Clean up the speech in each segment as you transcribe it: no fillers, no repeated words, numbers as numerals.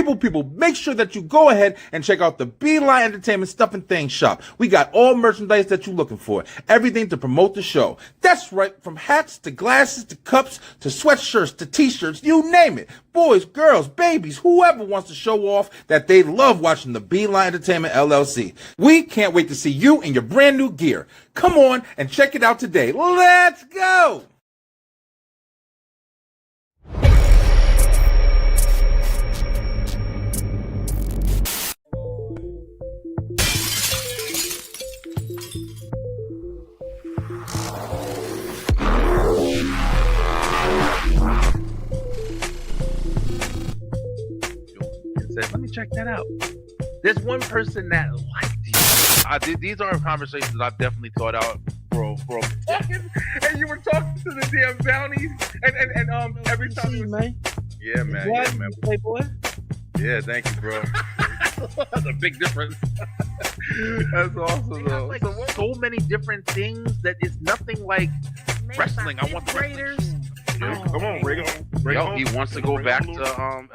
People, make sure that you go ahead and check out the Beeline Entertainment Stuff and Things shop. We got all merchandise that you're looking for. Everything to promote the show. That's right, from hats to glasses to cups to sweatshirts to t-shirts, you name it. Boys, girls, babies, whoever wants to show off that they love watching the Beeline Entertainment LLC. We can't wait to see you in your brand new gear. Come on and check it out today. Let's go! Let me check that out. There's one person that liked you. These are conversations that I've definitely thought out for a second. And you were talking to the damn bounties, and every time you man. Yeah, man. What? Yeah, man. Playboy? Yeah, thank you, bro. That's a big difference. That's awesome, though. Like so many different things that it's nothing like wrestling. I want the Raiders. Yeah, come on, Rigo. Yo, he wants to go back to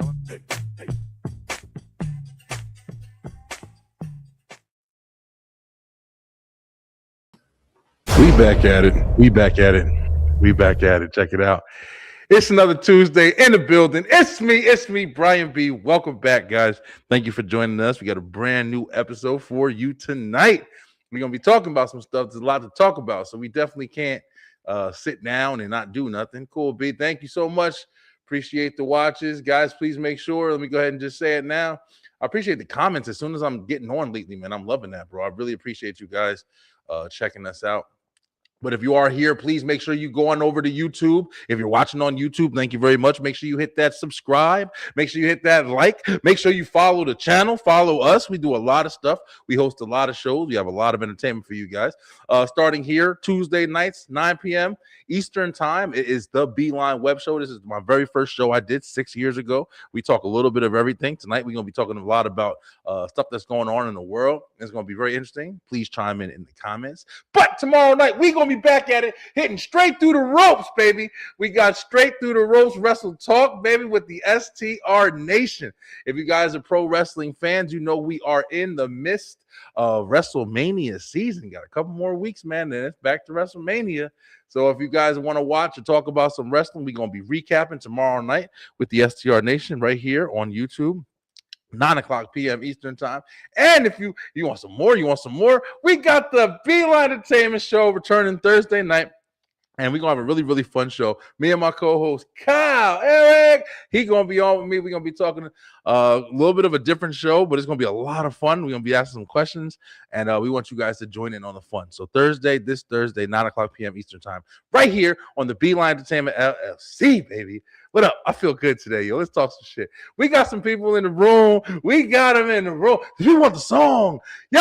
We back at it. We back at it. Check it out. It's another Tuesday in the building. It's me, Brian B. Welcome back, guys. Thank you for joining us. We got a brand new episode for you tonight. We're going to be talking about some stuff. There's a lot to talk about, so we definitely can't sit down and not do nothing. Cool, B. Thank you so much. Appreciate the watches. Guys, please make sure. Let me go ahead and just say it now. I appreciate the comments as soon as I'm getting on lately, man. I'm loving that, bro. I really appreciate you guys checking us out. But if you are here, please make sure you go on over to YouTube. If you're watching on YouTube, thank you very much. Make sure you hit that subscribe. Make sure you hit that like. Make sure you follow the channel. Follow us. We do a lot of stuff. We host a lot of shows. We have a lot of entertainment for you guys. Starting here, Tuesday nights, 9 p.m. Eastern time. It is the Beeline Web Show. This is my very first show I did 6 years ago. We talk a little bit of everything. Tonight, we're going to be talking a lot about stuff that's going on in the world. It's going to be very interesting. Please chime in the comments. But tomorrow night, we're going to be back at it, hitting straight through the ropes, baby. We got straight through the ropes wrestle talk, baby, with the STR Nation. If you guys are pro wrestling fans, you know we are in the midst of WrestleMania season. Got a couple more weeks, man, then it's back to WrestleMania. So if you guys want to watch or talk about some wrestling, we're going to be recapping tomorrow night with the STR Nation right here on YouTube. 9:00 p.m. Eastern time. And if you want some more, we got the Beeline Entertainment Show returning Thursday night. And we're going to have a really, really fun show. Me and my co-host, Kyle Eric, he's going to be on with me. We're going to be talking a little bit of a different show, but it's going to be a lot of fun. We're going to be asking some questions, and we want you guys to join in on the fun. So this Thursday, 9:00 p.m. Eastern time, right here on the Beeline Entertainment LLC, baby. What up? I feel good today, yo. Let's talk some shit. We got some people in the room. We got them in the room. You want the song? Yo,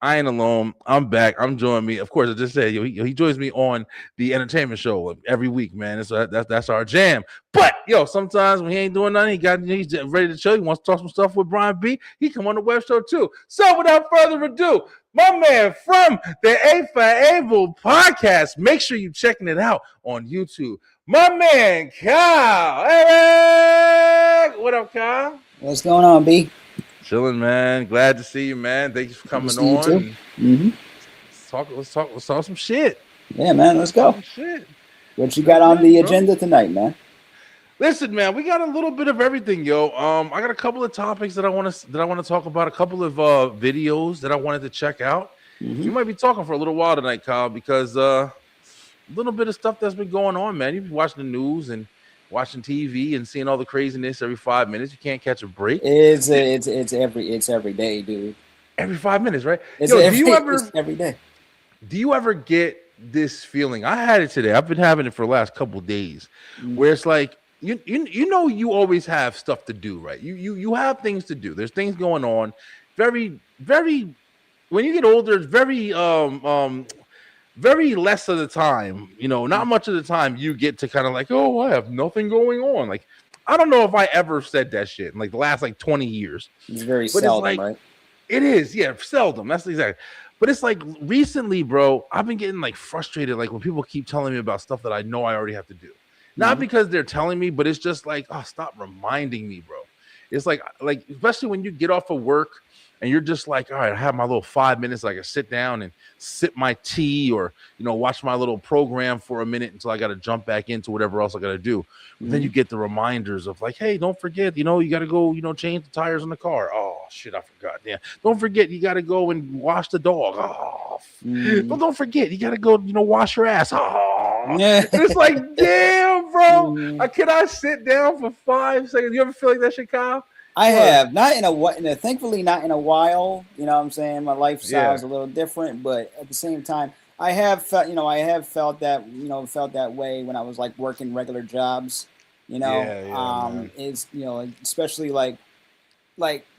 I ain't alone. I'm back. I'm joining me. Of course, I just said, he joins me on the entertainment show every week, man. That's our jam. But, yo, sometimes when he ain't doing nothing, he's ready to chill. He wants to talk some stuff with Brian B. He come on the web show, too. So, without further ado, my man from the A for Able podcast, make sure you're checking it out on YouTube. My man, Kyle. Eric! What up, Kyle? What's going on, B? Chilling, man. Glad to see you, man. Thank you for coming on. Let's talk some shit. Yeah, man. Let's go. Shit. What you got on the agenda tonight, man? Listen, man, we got a little bit of everything, yo. I got a couple of topics that I want to talk about. A couple of videos that I wanted to check out. You might be talking for a little while tonight, Kyle, because a little bit of stuff that's been going on, man. You've been watching the news and watching TV and seeing all the craziness every 5 minutes. You can't catch a break. It's every day, dude. Every 5 minutes, right? It's every day. Do you ever get this feeling? I had it today. I've been having it for the last couple of days, where it's like you always have stuff to do, right? You have things to do. There's things going on. Very, very. When you get older, it's very less of the time, not much of the time you get to kind of like, oh, I have nothing going on. Like, I don't know if I ever said that shit in like the last 20 years. It's very seldom, right? It is, yeah, seldom. That's exactly. But it's like recently, bro, I've been getting like frustrated, like when people keep telling me about stuff that I know I already have to do. Not because they're telling me, but it's just like, oh, stop reminding me, bro. It's like especially when you get off of work and you're just like, all right, I have my little 5 minutes. I can sit down and sip my tea or, watch my little program for a minute until I got to jump back into whatever else I got to do. But then you get the reminders of like, hey, don't forget, you got to go, change the tires on the car. Oh, shit, I forgot. Yeah. Don't forget, you got to go and wash the dog. Oh, don't forget, you got to go, wash your ass. Oh, and it's like, damn, bro. Can I sit down for 5 seconds? You ever feel like that shit, Kyle? I have not in a thankfully not in a while. You know what I'm saying? My lifestyle is a little different, but at the same time, I have felt felt that way when I was like working regular jobs. Is especially like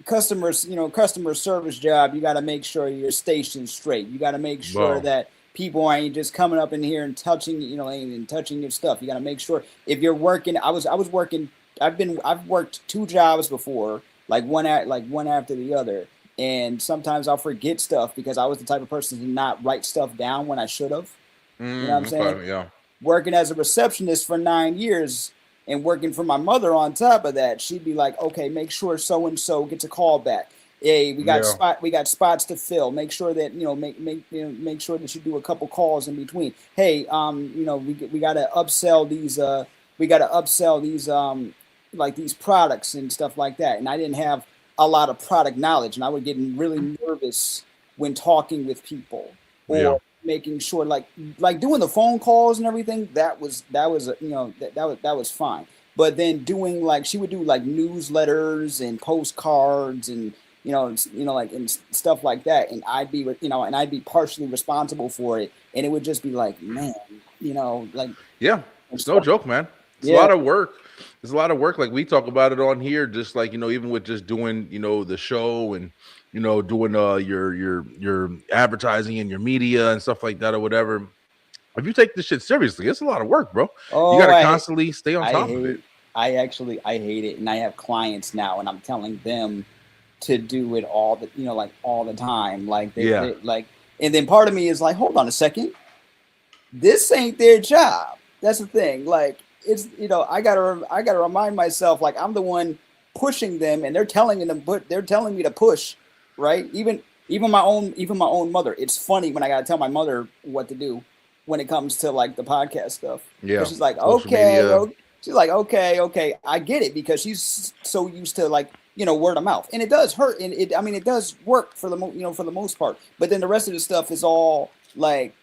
customer service job. You got to make sure your station's straight. You got to make sure that people ain't just coming up in here and touching your stuff. You got to make sure if you're working. I was working. I've worked 2 jobs before, like one after the other, and sometimes I'll forget stuff because I was the type of person to not write stuff down when I should have. You know what I'm saying? Yeah. Working as a receptionist for 9 years and working for my mother on top of that, she'd be like, "Okay, make sure so and so gets a call back. Hey, we got spots to fill. Make sure that make sure that you do a couple calls in between. Hey, we got to upsell these. Like these products and stuff like that." And I didn't have a lot of product knowledge, and I would get really nervous when talking with people or making sure like doing the phone calls and everything. That was fine. But then doing she would do like newsletters and postcards and and stuff like that, and I'd be partially responsible for it, and it would just be like, man, it's no joke, man. It's a lot of work. It's a lot of work. Like we talk about it on here, just like, even with just doing, the show and, doing your advertising and your media and stuff like that or whatever. If you take this shit seriously, it's a lot of work, bro. You got to constantly stay on top of it. I hate it. And I have clients now and I'm telling them to do it all the time. And then part of me is like, hold on a second. This ain't their job. That's the thing. Like, it's I gotta remind myself like I'm the one pushing them and they're telling me to push, right? Even my own mother. It's funny when I gotta tell my mother what to do when it comes to like the podcast stuff. Yeah, she's like, okay, okay, I get it because she's so used to like word of mouth, and it does hurt, and it does work for the most part. But then the rest of the stuff is all like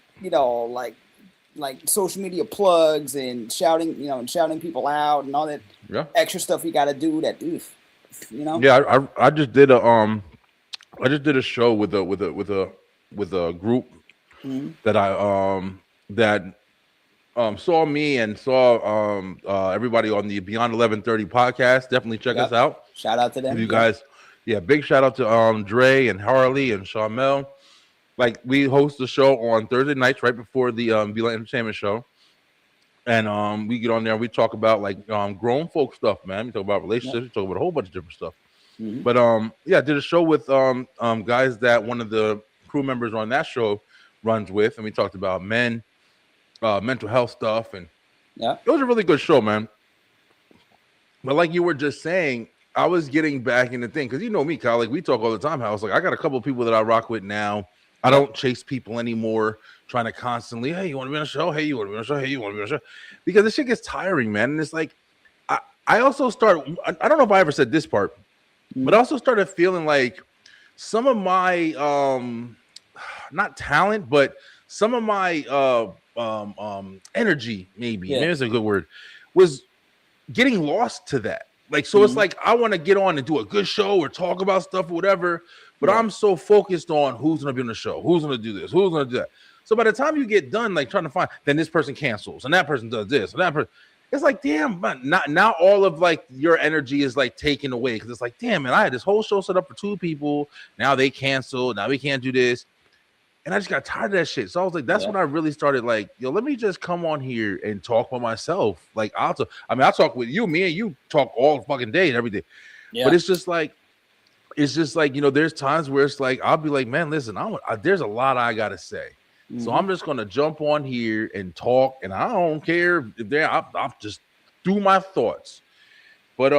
social media plugs and shouting people out and all that extra stuff you got to do Yeah, I just did a show with a group that saw me and saw everybody on the Beyond 1130 podcast. Definitely check us out. Shout out to them. You guys, big shout out to Dre and Harley and Shamel. Like we host the show on Thursday nights right before the Be-Light Entertainment show. And we get on there and we talk about like grown folk stuff, man. We talk about relationships, we talk about a whole bunch of different stuff. But I did a show with guys that one of the crew members on that show runs with, and we talked about men, mental health stuff, and it was a really good show, man. But like you were just saying, I was getting back in the thing because me, Kyle, like we talk all the time. How it's like I got a couple of people that I rock with now. I don't chase people anymore, trying to constantly, hey, you want to be on a show? Hey, you want to be on a show? Hey, you want to be on a show? Because this shit gets tiring, man. And it's like, I also I don't know if I ever said this part, but I also started feeling like some of my, not talent, but some of my energy, maybe it's a good word, was getting lost to that. Like, so it's like, I want to get on and do a good show or talk about stuff or whatever. But I'm so focused on who's going to be on the show, who's going to do this, who's going to do that. So by the time you get done, like trying to find, then this person cancels and that person does this and that person. It's like, damn, man, not all of like your energy is like taken away because it's like, damn, man, I had this whole show set up for 2 people. Now they cancel. Now we can't do this. And I just got tired of that shit. So I was like, that's when I really started like, yo, let me just come on here and talk by myself. Like I'll talk with you, me and you talk all fucking day and every day. Yeah. But it's just like, there's times where it's like, I'll be like, man, listen, there's a lot I got to say. So I'm just going to jump on here and talk. And I don't care if I'll just do my thoughts. But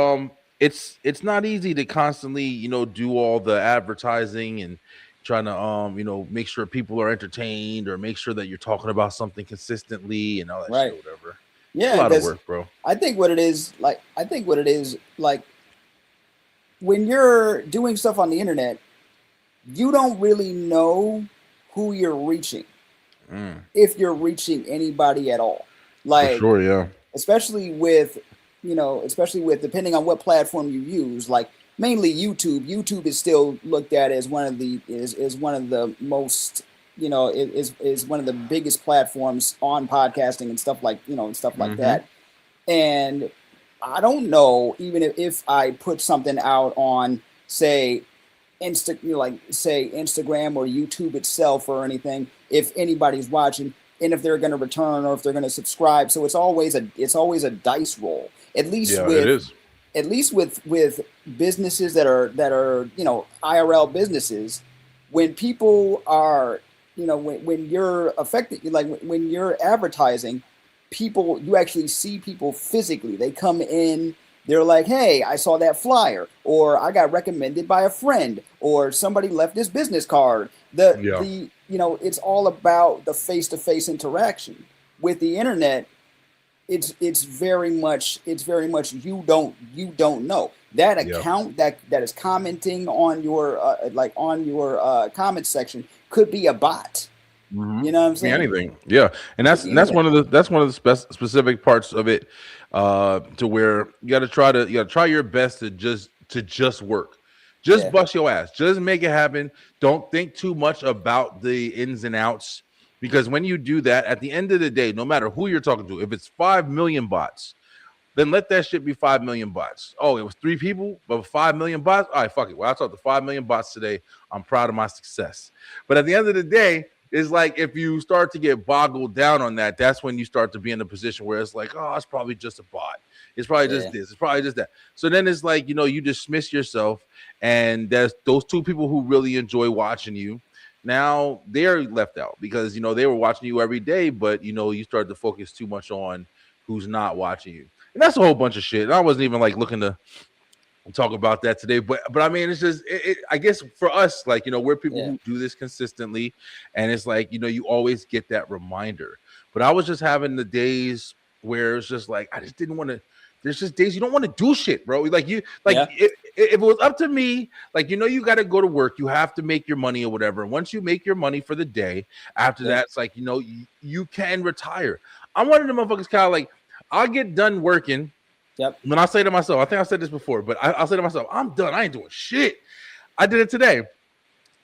it's not easy to constantly, do all the advertising and trying to make sure people are entertained or make sure that you're talking about something consistently and all that shit Right. or whatever. It's a Yeah, lot of because work, bro. I think what it is like when you're doing stuff on the internet, you don't really know who you're reaching, Mm, if you're reaching anybody at all. for Like, sure, yeah. especially with, especially with depending on what platform you use, like mainly YouTube. YouTube is still looked at as one of the is one of the most, is one of the biggest platforms on podcasting and stuff like, and stuff like Mm-hmm. that. And I don't know, even if I put something out on, say, say Instagram or YouTube itself or anything, if anybody's watching and if they're going to return or if they're going to subscribe. So it's always a dice roll. At least Yeah, it with is. businesses that are IRL businesses, when people are, when you're affected, like when you're advertising, people, you actually see people physically. They come in, they're like, hey, I saw that flyer, or I got recommended by a friend, or somebody left this business card. Yeah. It's all about the face-to-face interaction. With the internet, it's very much you don't know that Yeah. account that is commenting on your comment section could be a bot. Mm-hmm. You know what I'm Be saying? anything. Yeah. And Could that's be that's anything. one of the specific parts of it, to where you gotta try your best to just work. Just Yeah, bust your ass. Just make it happen. Don't think too much about the ins and outs. Because when you do that, at the end of the day, no matter who you're talking to, if it's 5 million bots, then let that shit be 5 million bots. Oh, it was 3 people, but 5 million bots. All right, fuck it. Well, I talked to 5 million bots today. I'm proud of my success. But at the end of the day, it's like if you start to get boggled down on that, that's when you start to be in a position where it's like, oh, it's probably just a bot. It's probably just yeah, this. It's probably just that. So then it's like, you dismiss yourself, and there's those 2 people who really enjoy watching you. Now they're left out because they were watching you every day, but you start to focus too much on who's not watching you, and that's a whole bunch of shit. And I wasn't even like looking to talk about that today, but I mean, it's just I guess for us, like we're people yeah, who do this consistently, and it's like you always get that reminder. But I was just having the days where it's just like I just didn't want to. There's just days you don't want to do shit, bro. Like yeah, if it was up to me, like you got to go to work, you have to make your money or whatever. And once you make your money for the day, after yeah, that, it's like you can retire. I'm one of the motherfuckers, kind of like I'll get done working. yep, When I say to myself, I think I said this before, but I'll say to myself, I'm done. I ain't doing shit. I did it today.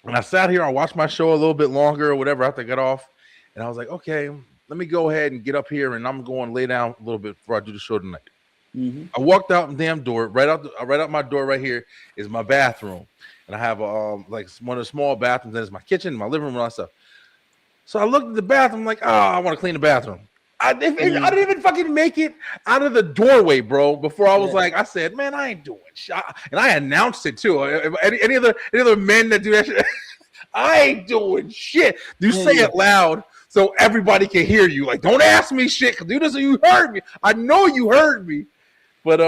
When I sat here, I watched my show a little bit longer or whatever after I got off. And I was like, okay, let me go ahead and get up here and I'm going to lay down a little bit before I do the show tonight. mm-hmm, I walked out the damn door. Right out my door right here is my bathroom. And I have like one of the small bathrooms. That is my kitchen, my living room, and all that stuff. So I looked at the bathroom, like, oh, I want to clean the bathroom. I mm-hmm, didn't even fucking make it out of the doorway, bro. Before I was yeah, like, I said, man, I ain't doing shit. And I announced it too. Any other men that do that shit, I ain't doing shit. You yeah, say yeah, it loud so everybody can hear you. Like, don't ask me shit, because do this so you heard me. I know you heard me. But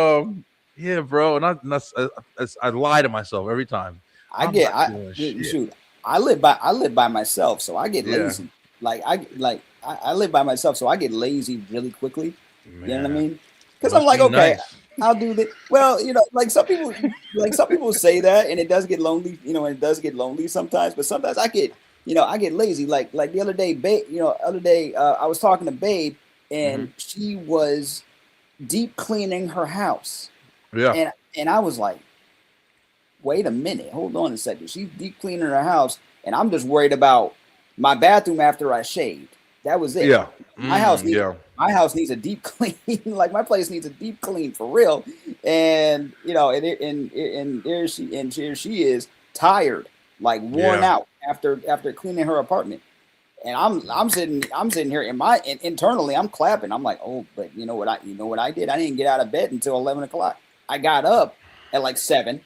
yeah, bro. I lie to myself every time. I I'm get not I doing shit. shoot. I live by myself, so I get Yeah, lazy. I live by myself, so I get lazy really quickly. You know what I man. mean? Because I'm Must like, be okay, nice. I'll do that. Well, like some people say that, and it does get lonely. And it does get lonely sometimes. But sometimes I get lazy. Like the other day, I was talking to Babe, Hmm. and she was deep cleaning her house, Yeah. and I was like, wait a minute, hold on a second. She's deep cleaning her house, and I'm just worried about my bathroom after I shaved. That was it. Yeah. My house needs Yeah. my house needs a deep clean. Like my place needs a deep clean for real. And here she is tired, like worn Yeah. out after cleaning her apartment. And I'm sitting here internally I'm clapping. I'm like, oh, but you know what I did? I didn't get out of bed until 11 o'clock. I got up at like 7,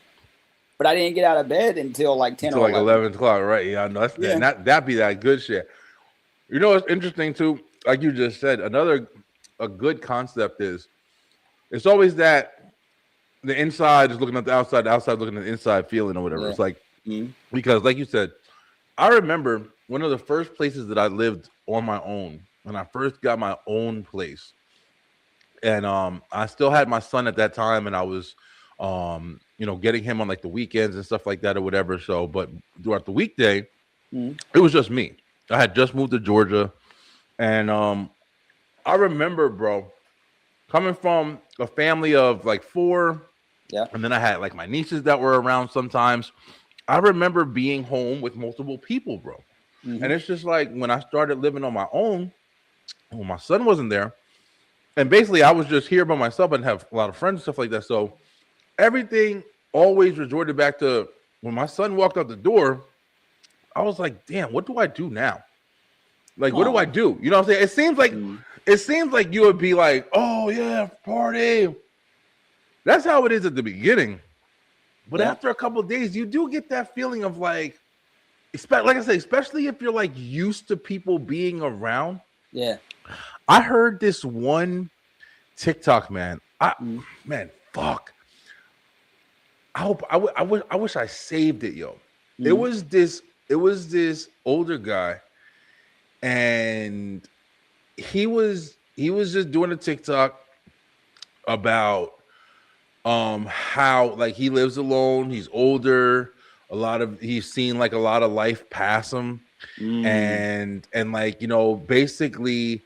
but I didn't get out of bed until like 10 Until or like 11. 11 o'clock, right? Yeah, I know that's Yeah. that be that good shit. You know what's interesting too? Like you just said, a good concept is it's always that the inside is looking at the outside looking at the inside feeling or whatever. Yeah. It's like because, like you said, I remember one of the first places that I lived on my own when I first got my own place, and I still had my son at that time, and I was getting him on like the weekends and stuff like that or whatever. So, but throughout the weekday, it was just me. I had just moved to Georgia, and I remember, bro, coming from a family of like 4, and then I had like my nieces that were around sometimes. I remember being home with multiple people, bro. And it's just like when I started living on my own, when my son wasn't there, and basically I was just here by myself and have a lot of friends and stuff like that. So everything always resorted back to when my son walked out the door. I was like, damn, what do I do now? Like, what do I do? You know what I'm saying? It seems like you would be like, oh yeah, party. That's how it is at the beginning. But after a couple of days, you do get that feeling of like I said, especially if you're like used to people being around. Yeah. I heard this one TikTok, man. Man, fuck. I wish I saved it, yo. It was this older guy, and he was just doing a TikTok about how like he lives alone, he's older, he's seen like a lot of life pass him, and like basically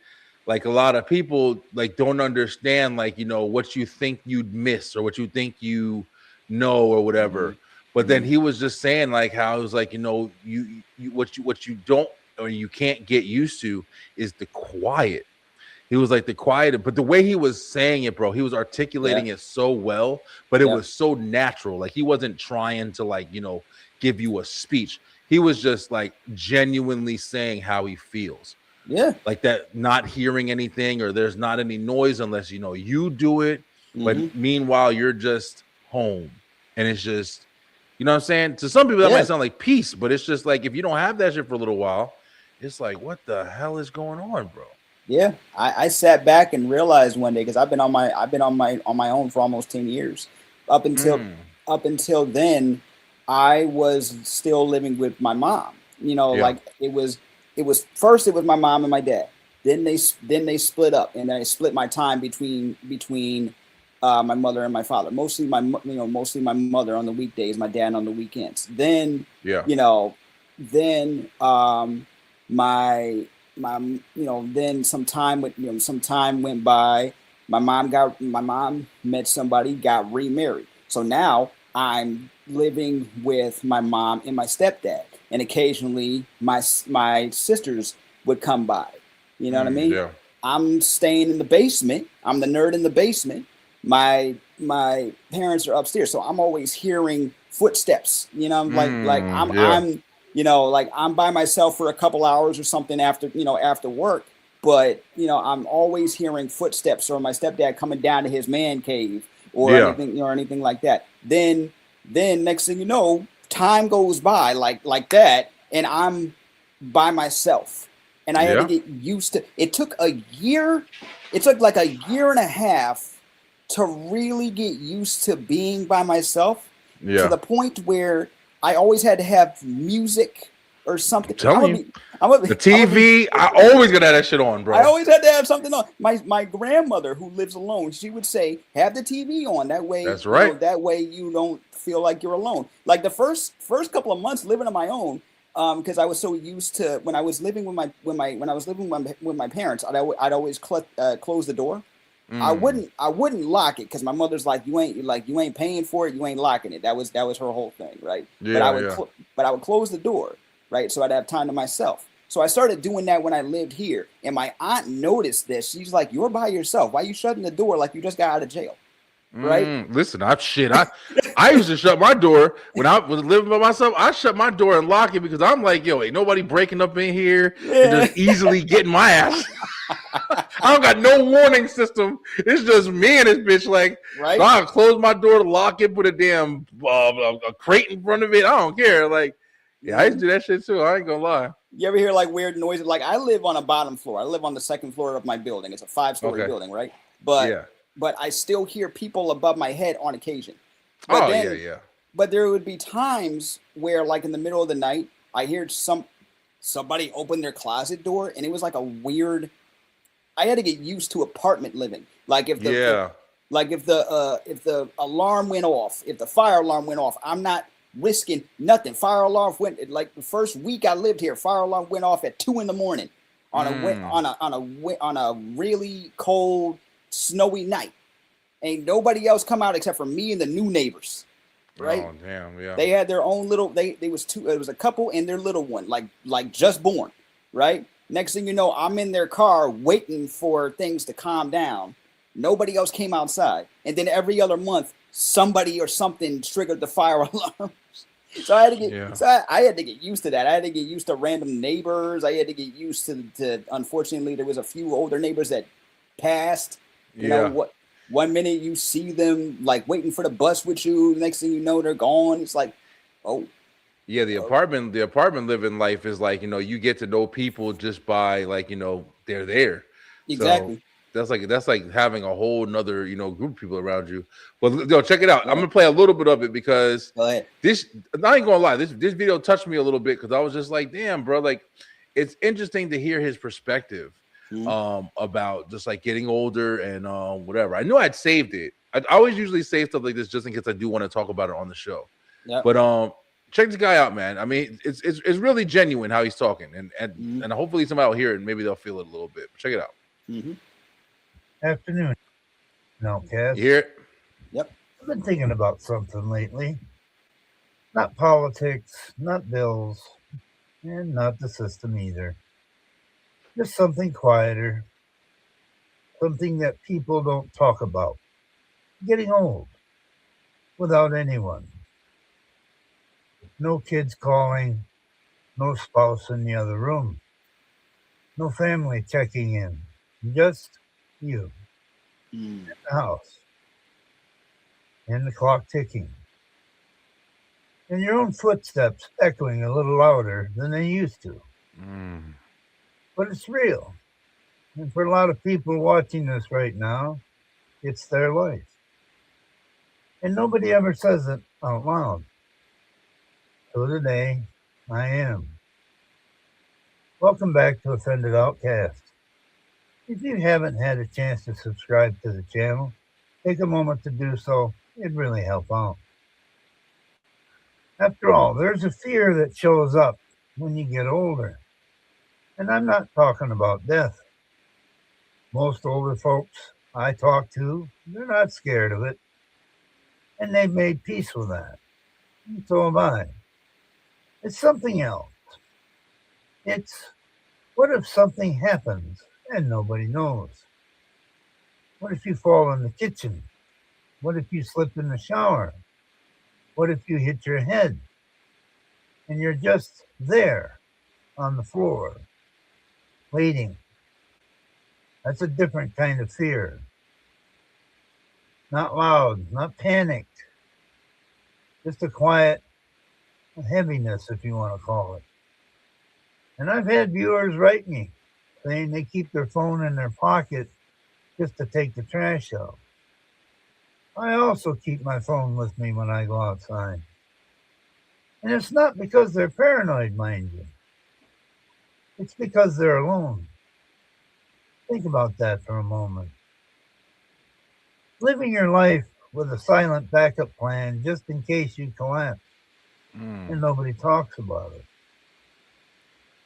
like a lot of people like don't understand like what you think you'd miss or what you think or whatever. But then he was just saying like how it was like what you don't or you can't get used to is the quiet. He was like the quiet, but the way he was saying it, bro, he was articulating it so well, but it was so natural. Like he wasn't trying to like, give you a speech. He was just like genuinely saying how he feels. Yeah. Like that, not hearing anything or there's not any noise unless, you do it. But meanwhile, you're just home. And it's just, you know what I'm saying? To some people, that might sound like peace, but it's just like, if you don't have that shit for a little while, it's like, what the hell is going on, bro? Yeah, I sat back and realized one day because I've been on my own for almost 10 years. Up until then, I was still living with my mom. Like it was first it was my mom and my dad. Then they split up, and I split my time between my mother and my father. Mostly my mother on the weekdays, my dad on the weekends. Then then some time went by. My mom met somebody, got remarried. So now I'm living with my mom and my stepdad, and occasionally my sisters would come by. You know what I mean? Yeah. I'm staying in the basement. I'm the nerd in the basement. My parents are upstairs, so I'm always hearing footsteps. I'm I'm by myself for a couple hours or something after work, but I'm always hearing footsteps or my stepdad coming down to his man cave or anything like that. Then next thing you know, time goes by like that, and I'm by myself, and I had to get used to. It took a year. It took like a year and a half to really get used to being by myself to the point where I always had to have music or something. The TV, I always got that shit on, bro. I always had to have something on. My grandmother, who lives alone, she would say, "Have the TV on. That way, that's right. That way you don't feel like you're alone." Like the first couple of months living on my own, because I was so used to when I was living with my parents, I'd always close the door. I wouldn't lock it because my mother's like, you ain't paying for it, you ain't locking it. That was her whole thing, right? Yeah, but I would close the door, right? So I'd have time to myself. So I started doing that when I lived here, and my aunt noticed this. She's like, "You're by yourself. Why are you shutting the door like you just got out of jail?" Right? Listen, I used to shut my door when I was living by myself. I shut my door and lock it because I'm like, yo, ain't nobody breaking up in here and just easily getting my ass. I don't got no warning system. It's just me and this bitch. Like, right? So I close my door, lock it, put a damn a crate in front of it. I don't care. Like, I used to do that shit too. I ain't gonna lie. You ever hear like weird noises? Like I live on a bottom floor. I live on the second floor of my building. It's a 5-story building, right? But but I still hear people above my head on occasion. But Oh then, yeah. but there would be times where, like in the middle of the night, I hear somebody open their closet door, and it was like a weird. I had to get used to apartment living. Like Yeah. if the alarm went off, if the fire alarm went off, I'm not risking nothing. Fire alarm went like the first week I lived here. Fire alarm went off at 2 a.m. on a really cold, snowy night. Ain't nobody else come out except for me and the new neighbors. Right? Oh damn, yeah. They had their own little. They was two. It was a couple and their little one, like just born. Right? Next thing you know, I'm in their car waiting for things to calm down. Nobody else came outside, and then every other month, somebody or something triggered the fire alarm. So I had to get, Yeah. I had to get used to that. I had to get used to random neighbors. I had to get used to. Unfortunately, there was a few older neighbors that passed. You know Yeah. what? One minute you see them like waiting for the bus with you. The next thing you know, they're gone. It's like, oh, Yeah, the apartment living life is like, you get to know people just by like, they're there. So exactly. that's like having a whole nother, group of people around you. But yo, check it out. I'm gonna play a little bit of it because Go ahead. this, I ain't gonna lie, this video touched me a little bit because I was just like, damn, bro, like it's interesting to hear his perspective about just like getting older and whatever. I knew I'd saved it. I always usually save stuff like this just in case I do want to talk about it on the show. Yep. But check this guy out, man. I mean, it's really genuine how he's talking, and hopefully somebody will hear it and maybe they'll feel it a little bit. But check it out. Afternoon, Outcast. You hear it? Yep. I've been thinking about something lately. Not politics, not bills, and not the system either. Just something quieter. Something that people don't talk about. Getting old. Without anyone. No kids calling. No spouse in the other room. No family checking in. Just you. In the house. And the clock ticking. And your own footsteps echoing a little louder than they used to. But it's real. And for a lot of people watching this right now, it's their life. And nobody ever says it out loud. So today, I am. Welcome back to Offended Outcast. If you haven't had a chance to subscribe to the channel, take a moment to do so. It'd really help out. After all, there's a fear that shows up when you get older. And I'm not talking about death. Most older folks I talk to, they're not scared of it. And they've made peace with that. And so have I. It's something else. It's, what if something happens and nobody knows? What if you fall in the kitchen? What if you slip in the shower? What if you hit your head and you're just there on the floor, waiting? That's a different kind of fear. Not loud, not panicked, just a quiet heaviness, if you want to call it. And I've had viewers write me saying they keep their phone in their pocket just to take the trash out. I also keep my phone with me when I go outside. And it's not because they're paranoid, mind you. It's because they're alone. Think about that for a moment. Living your life with a silent backup plan just in case you collapse. And nobody talks about it.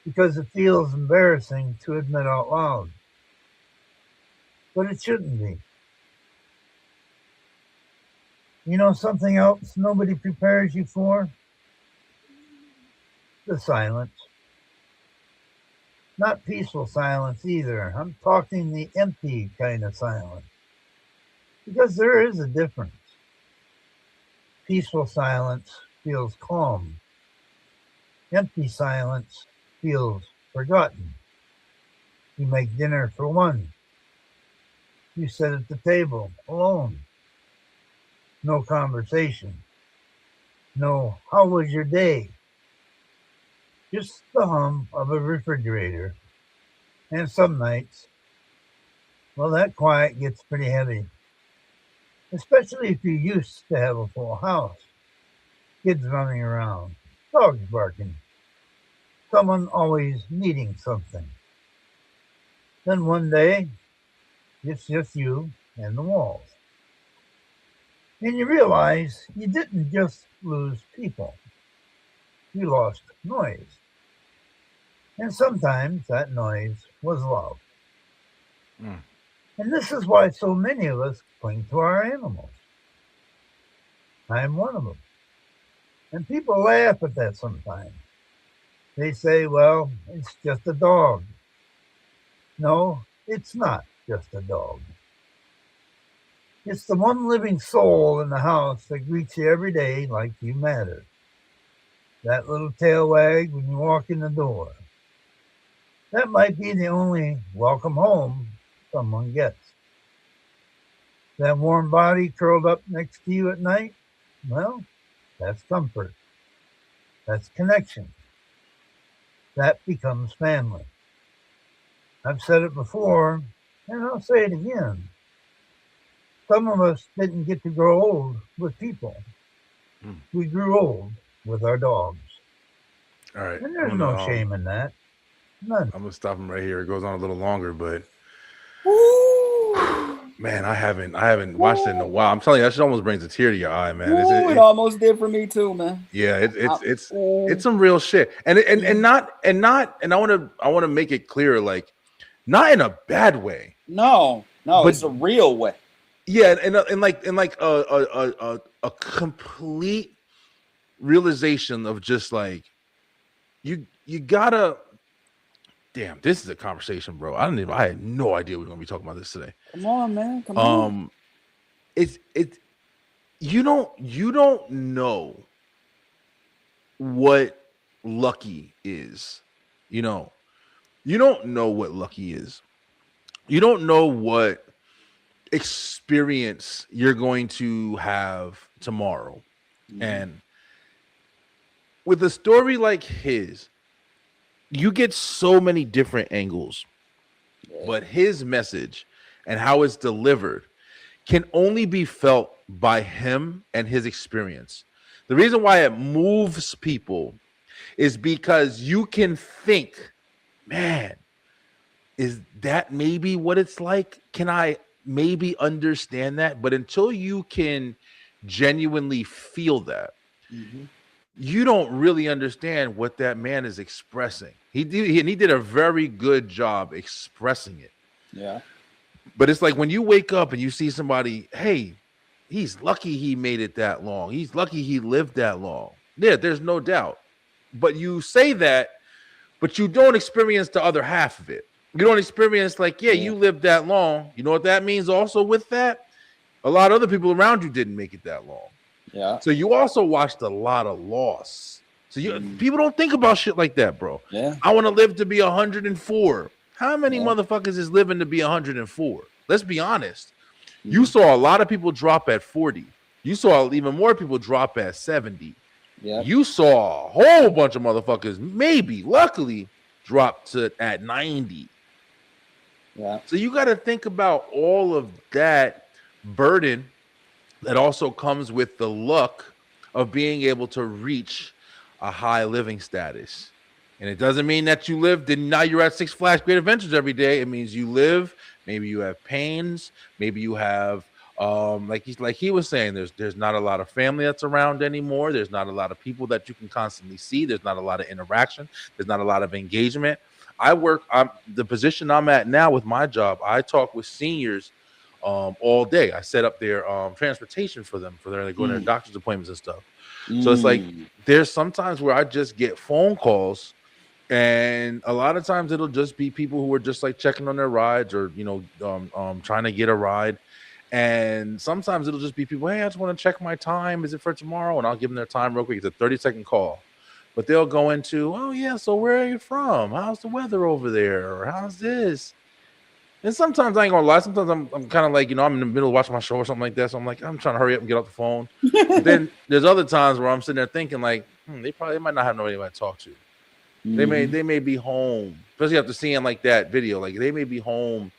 Because it feels embarrassing to admit out loud. But it shouldn't be. You know something else nobody prepares you for? The silence. Not peaceful silence either. I'm talking the empty kind of silence. Because there is a difference. Peaceful silence feels calm. Empty silence feels forgotten. You make dinner for one. You sit at the table alone. No conversation. No, how was your day? Just the hum of a refrigerator. And some nights, well, that quiet gets pretty heavy. especially if you used to have a full house. Kids running around, dogs barking, someone always needing something. Then one day, it's just you and the walls. And you realize you didn't just lose people, you lost noise. And sometimes that noise was love. Mm. And this is why so many of us cling to our animals. I am one of them. And people laugh at that sometimes. They say, well, it's just a dog. No, it's not just a dog. It's the one living soul in the house that greets you every day like you matter. That little tail wag when you walk in the door. That might be the only welcome home someone gets. That warm body curled up next to you at night, well, that's comfort. That's connection. That becomes family. I've said it before, and I'll say it again. Some of us didn't get to grow old with people. We grew old with our dogs. All right. And there's no shame in that. None. I'm gonna stop him right here. It goes on a little longer, but Ooh. man, I haven't watched it in a while. I'm telling you, that shit almost brings a tear to your eye, man. Ooh, it almost did for me too, man. Yeah, it's some real shit, and I want to make it clear, like, not in a bad way. No, but it's a real way. Yeah, and like a complete realization of just like you gotta. Damn, this is a conversation, bro. I had no idea we were gonna be talking about this today. Come on, man. Come on. It's you don't know what lucky is. You don't know what lucky is. You don't know what experience you're going to have tomorrow. Mm-hmm. And with a story like his, you get so many different angles, but his message and how it's delivered can only be felt by him and his experience. The reason why it moves people is because you can think, man, is that maybe what it's like? Can I maybe understand that? But until you can genuinely feel that, you don't really understand what that man is expressing. He did a very good job expressing it. Yeah. But it's like when you wake up and you see somebody, hey, he's lucky he made it that long. He's lucky he lived that long. Yeah, there's no doubt. But you say that, but you don't experience the other half of it. You don't experience like, you lived that long. You know what that means also with that? A lot of other people around you didn't make it that long. Yeah. So you also watched a lot of loss. So people don't think about shit like that, bro. Yeah. I want to live to be 104. How many motherfuckers is living to be 104? Let's be honest. You saw a lot of people drop at 40. You saw even more people drop at 70. Yeah. You saw a whole bunch of motherfuckers, maybe, luckily, drop at 90. Yeah. So you got to think about all of that burden that also comes with the luck of being able to reach a high living status. And it doesn't mean that you lived and now you're at Six Flags Great Adventures every day. It means you live, maybe you have pains, maybe you have like he was saying, there's not a lot of family that's around anymore. There's not a lot of people that you can constantly see. There's not a lot of interaction. There's not a lot of engagement. The position I'm at now with my job, I talk with seniors all day. I set up their transportation for them they go to their doctor's appointments and stuff. So it's like there's sometimes where I just get phone calls, and a lot of times it'll just be people who are just like checking on their rides or trying to get a ride. And sometimes it'll just be people, hey, I just want to check my time. Is it for tomorrow? And I'll give them their time real quick. It's a 30-second call. But they'll go into, oh, yeah, so where are you from? How's the weather over there? Or how's this? And sometimes I ain't going to lie. Sometimes I'm kind of like, I'm in the middle of watching my show or something like that. So I'm like, I'm trying to hurry up and get off the phone. But then there's other times where I'm sitting there thinking like, they might not have nobody to talk to. They may be home, especially after seeing like that video. Like they may be home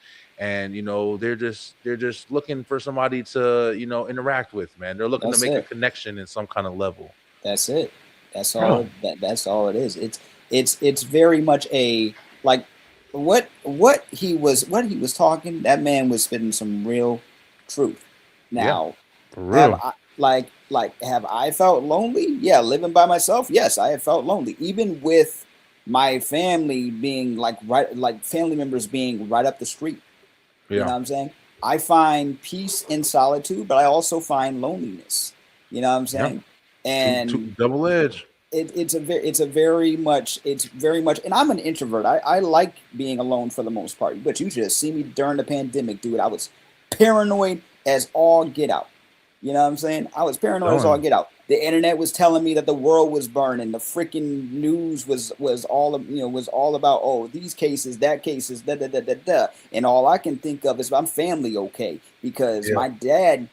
and they're just looking for somebody to interact with, man. They're looking to That's make a it. connection in some kind of level. That's it. That's all. Bro. That's all it is. It's very much a like what he was talking. That man was spitting some real truth. Yeah, Now, for have real. I have I felt lonely? Yeah, living by myself. Yes, I have felt lonely, even with my family being like family members being right up the street. You know Yeah. what I'm saying? I find peace in solitude, but I also find loneliness. You know what I'm Yeah. saying? Two And double edge. it's very much, and I'm an introvert. I like being alone for the most part, but you should have seen me during the pandemic, dude. I was paranoid as all get out. You know what I'm saying? I was paranoid as all Done. get out. The internet was telling me that the world was burning. The freaking news was all about, oh, these cases, that cases, da da da da da. And all I can think of is, I'm family okay, because Yeah. my dad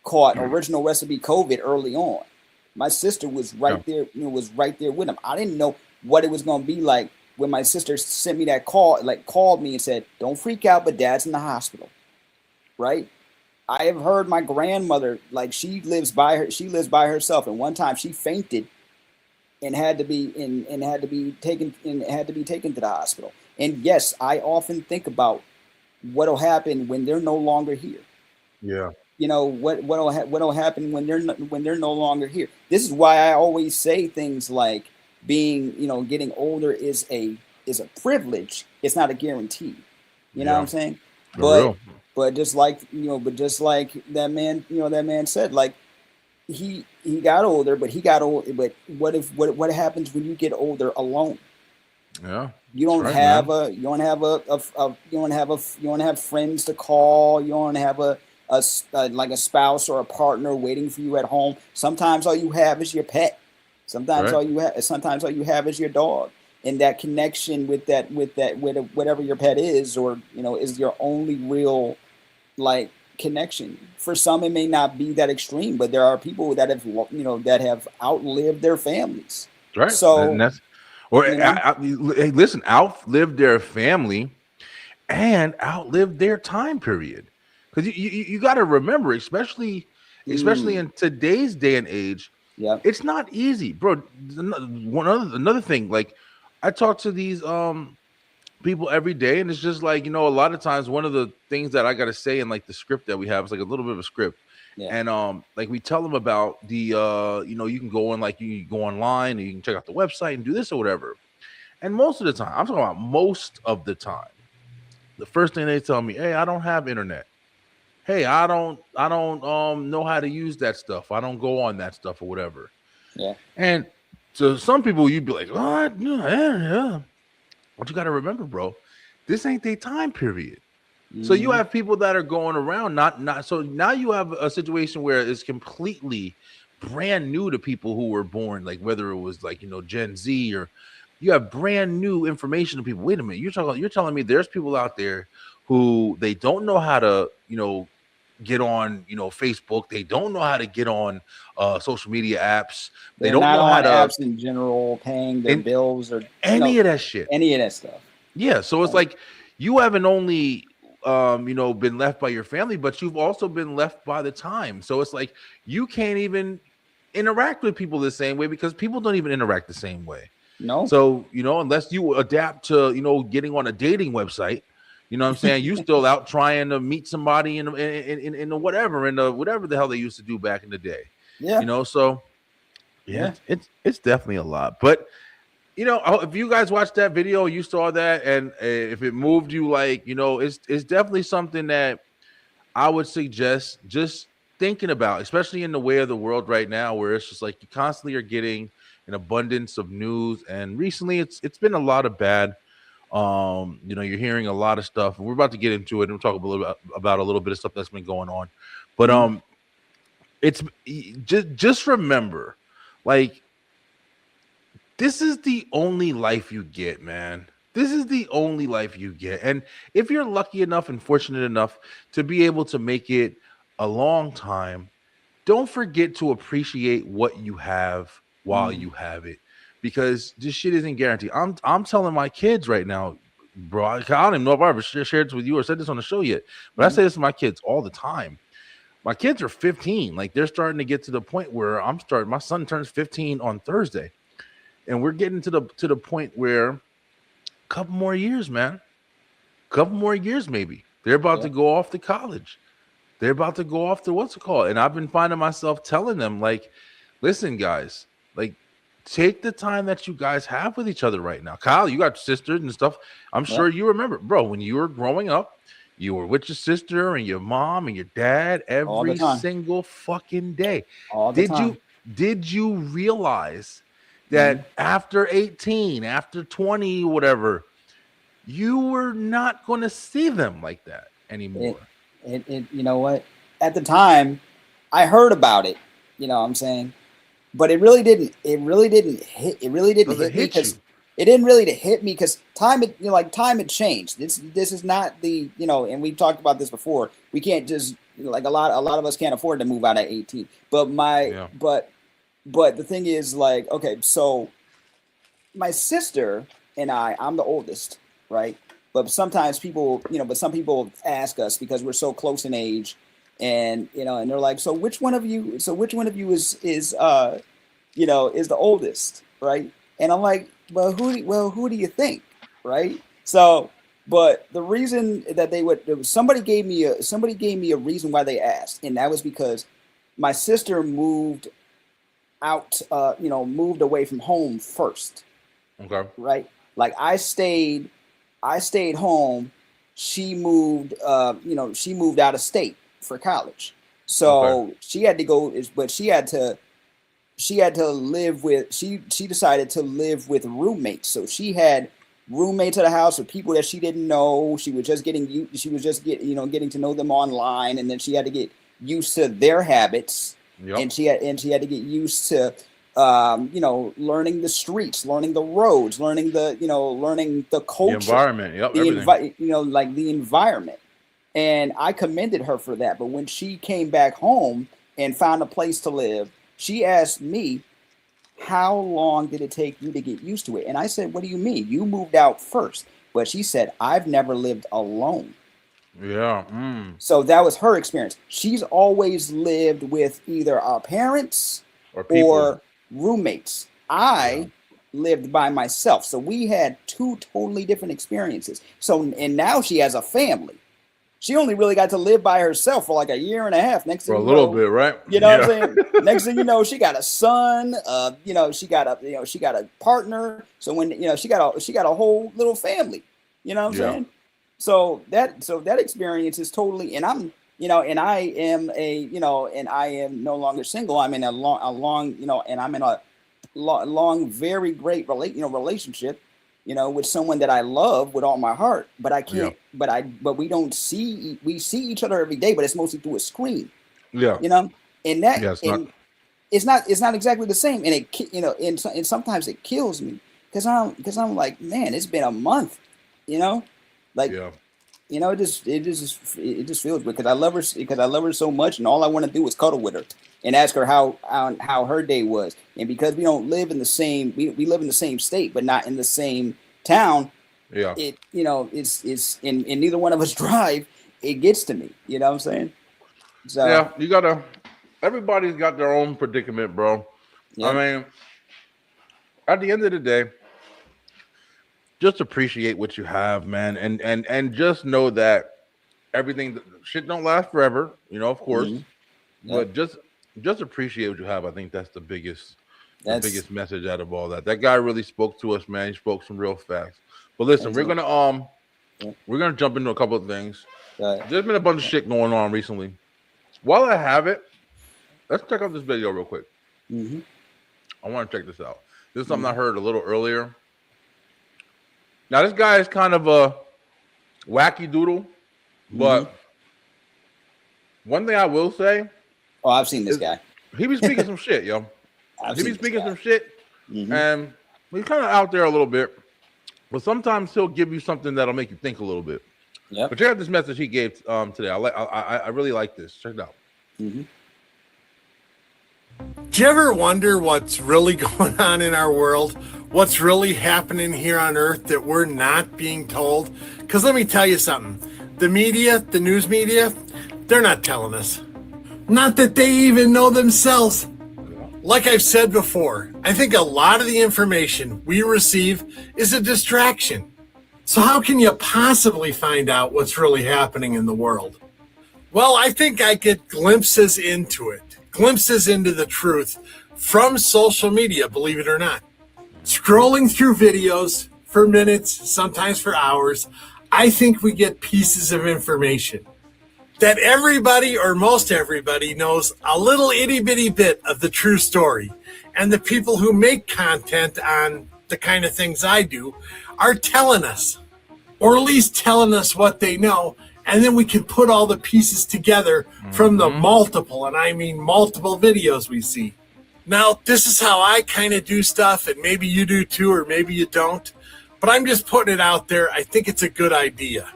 caught original recipe COVID early on. My sister was Yeah. right there, was right there with him. I didn't know what it was going to be like when my sister sent me that call, like called me and said, "Don't freak out, but Dad's in the hospital." Right? I have heard my grandmother, like she lives by herself, and one time she fainted and had to be taken to the hospital. And yes, I often think about what'll happen when they're no longer here. Yeah. What'll happen when they're no longer here. This is why I always say things like being, getting older is a privilege. It's not a guarantee. You know what I'm Yeah. saying? For But real. just like that man said, like he got older, but he got old. But what happens when you get older alone? Yeah. You That's don't right, have man. a you don't have a you don't have friends to call. You don't have like a spouse or a partner waiting for you at home. Sometimes all you have is your pet. Right. Sometimes all you have is your dog. And that connection with whatever your pet is, or is your only real like connection. For some, it may not be that extreme, but there are people that have outlived their families. Right. And So that's or you know, hey, listen, outlived their family and outlived their time period. Because you got to remember, especially mm, in today's day and age, yeah, it's not easy, bro. Another thing, like I talk to these people every day, and it's just like a lot of times one of the things that I got to say in like the script that we have is like a little bit of a script, yeah, and like we tell them about the you can go on, like you can go online and you can check out the website and do this or whatever. And most of the time, I'm talking about most of the time, the first thing they tell me, hey, I don't have internet. Hey, I don't know how to use that stuff. I don't go on that stuff or whatever. yeah, And to some people, you'd be like, what? Yeah. But you got to remember, bro, this ain't their time period. So you hmm, have people that are going around, not. So now you have a situation where it's completely brand new to people who were born, like whether it was like Gen Z, or you have brand new information to people. Wait a minute, you're telling me there's people out there who they don't know how to get on Facebook. They don't know how to get on social media apps. They they're don't not know how on to apps in general, paying their in bills or any of that shit. any of that stuff. Yeah, so it's Right? like you haven't only been left by your family, but you've also been left by the time. So it's like you can't even interact with people the same way because people don't even interact the same way. No, So, unless you adapt to, getting on a dating website, what I'm saying? You still out trying to meet somebody in the whatever the hell they used to do back in the day. yeah, So yeah, yeah. it's definitely a lot. But if you guys watched that video, you saw that, and if it moved you, like it's definitely something that I would suggest just thinking about, especially in the way of the world right now, where it's just like you constantly are getting an abundance of news, and recently it's been a lot of bad. You're hearing a lot of stuff, and we're about to get into it and we'll talk a little about a little bit of stuff that's been going on. But Mhm. it's just remember, like this is the only life you get, man. This is the only life you get. And if you're lucky enough and fortunate enough to be able to make it a long time, don't forget to appreciate what you have while Mhm. you have it, because this shit isn't guaranteed. I'm telling my kids right now, bro. I don't even know if I ever shared this with you or said this on the show yet, but I say this to my kids all the time. My kids are 15. Like they're starting to get to the point where my son turns 15 on Thursday. And we're getting to the point where a couple more years, man. A couple more years, maybe. They're about to go off to college. They're about to go off to what's it called? And I've been finding myself telling them, like, listen, guys, like, take the time that you guys have with each other right now. Kyle, you got sisters and stuff. I'm sure you remember, bro, when you were growing up, you were with your sister and your mom and your dad every single fucking day. All the time. Did you realize that after 18, after 20, whatever, you were not going to see them like that anymore? You know what? At the time, I heard about it. You know what I'm saying? But it really didn't hit me because it didn't really hit me because time had changed. This is not the, you know, and we've talked about this before. We can't just, like, a lot of us can't afford to move out at 18. But but the thing is, like, okay, so my sister and I'm the oldest, right? But sometimes people, you know, some people ask us because we're so close in age, and, you know, and they're like, so which one of you is the oldest, right? And I'm like, well, who do you think, right? So, but the reason that somebody gave me a reason why they asked, and that was because my sister moved away from home first. Okay. Right? Like I stayed home. She moved out of state for college. So she had to go, but she decided to live with roommates. So she had roommates at the house with people that she didn't know. She was just getting to know them online, and then she had to get used to their habits. Yep. And she had to get used to, learning the streets, learning the roads, learning the culture, the environment, the environment. And I commended her for that. But when she came back home and found a place to live, she asked me, how long did it take you to get used to it? And I said, what do you mean? You moved out first. But she said, I've never lived alone. Yeah. So that was her experience. She's always lived with either our parents or roommates. I lived by myself. So we had two totally different experiences. So, and now she has a family. She only really got to live by herself for like a year and a half. For a little bit, right? You know what I'm saying? Next thing you know, she got a son. She got a partner. So when she got a whole little family. You know what I'm saying? So that experience is totally, and I'm, and I am no longer single. I'm in a long, very great relationship, with someone that I love with all my heart. But I can't. Yeah. But we see each other every day, but it's mostly through a screen. Yeah. And that it's not exactly the same, and and sometimes it kills me because I'm like, man, it's been a month, it just feels because I love her so much, and all I want to do is cuddle with her and ask her how her day was. And because we don't live in the same, we live in the same state, but not in the same town. Yeah. It's and neither one of us drive. It gets to me. You know what I'm saying? So yeah, everybody's got their own predicament, bro. Yeah. I mean, at the end of the day, just appreciate what you have, man, and just know that shit don't last forever, of course. Mm-hmm. But just appreciate what you have. I think that's the biggest message out of all that. That guy really spoke to us, man. He spoke some real facts. But listen, we're gonna jump into a couple of things. There's been a bunch of shit going on recently. While I have it, let's check out this video real quick. Mm-hmm. I want to check this out. This is something I heard a little earlier. Now, this guy is kind of a wacky doodle, but one thing I will say. Oh, I've seen this guy. He be speaking some shit, yo. He be speaking some shit, and he's kind of out there a little bit, but sometimes he'll give you something that'll make you think a little bit. Yeah. But check out this message he gave today. I really like this. Check it out. Mm-hmm. Do you ever wonder what's really going on in our world? what's really happening here on Earth that we're not being told? Because let me tell you something. The media, the news media, they're not telling us. Not that they even know themselves. Like I've said before, I think a lot of the information we receive is a distraction. So how can you possibly find out what's really happening in the world? Well, I think I get glimpses into it, glimpses into the truth from social media, believe it or not. Scrolling through videos for minutes, sometimes for hours, I think we get pieces of information that everybody or most everybody knows a little itty bitty bit of the true story. And the people who make content on the kind of things I do are telling us, or at least telling us what they know. And then we can put all the pieces together from the multiple, and I mean multiple videos we see. Now, this is how I kind of do stuff, and maybe you do too, or maybe you don't. But I'm just putting it out there. I think it's a good idea.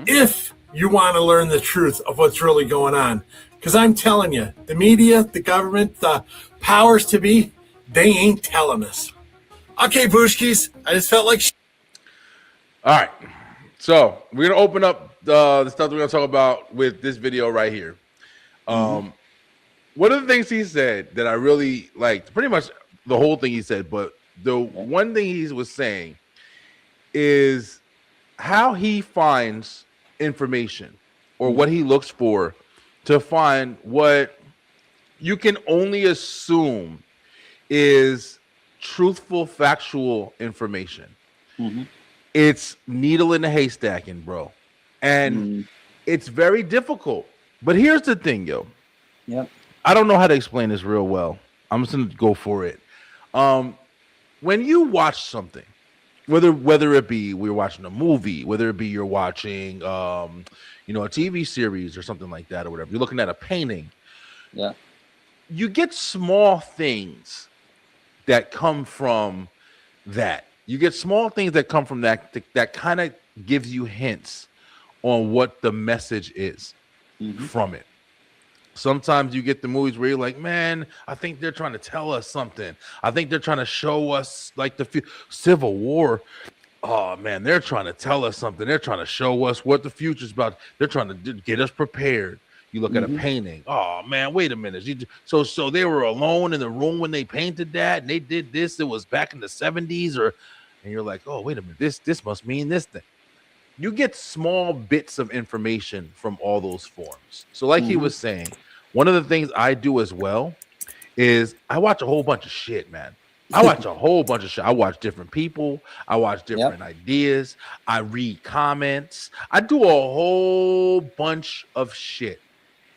If you want to learn the truth of what's really going on. Because I'm telling you, the media, the government, the powers to be, they ain't telling us. Okay, Booshkis, I just felt like All right. So we're going to open up the stuff that we're going to talk about with this video right here. One of the things he said that I really liked, pretty much the whole thing he said, but the one thing he was saying is how he finds information or what he looks for to find what you can only assume is truthful, factual information. It's needle in a haystacking, bro. And it's very difficult. But here's the thing, yo. Yep. I don't know how to explain this real well. I'm just going to go for it. When you watch something, whether it be we're watching a movie, whether it be you're watching a TV series or something like that or whatever, you're looking at a painting. Yeah. You get small things that come from that. You get small things that come from that kind of gives you hints on what the message is from it. Sometimes you get the movies where you're like, man, I think they're trying to tell us something. I think they're trying to show us like the Civil War. Oh, man, they're trying to tell us something. They're trying to show us what the future's about. They're trying to get us prepared. You look at a painting. Oh, man, wait a minute. So they were alone in the room when they painted that, and they did this. It was back in the 70s, and you're like, oh, wait a minute. This must mean this thing. You get small bits of information from all those forms. So like he was saying, one of the things I do as well is I watch a whole bunch of shit, man. I watch a whole bunch of shit. I watch different people. I watch different ideas. I read comments. I do a whole bunch of shit.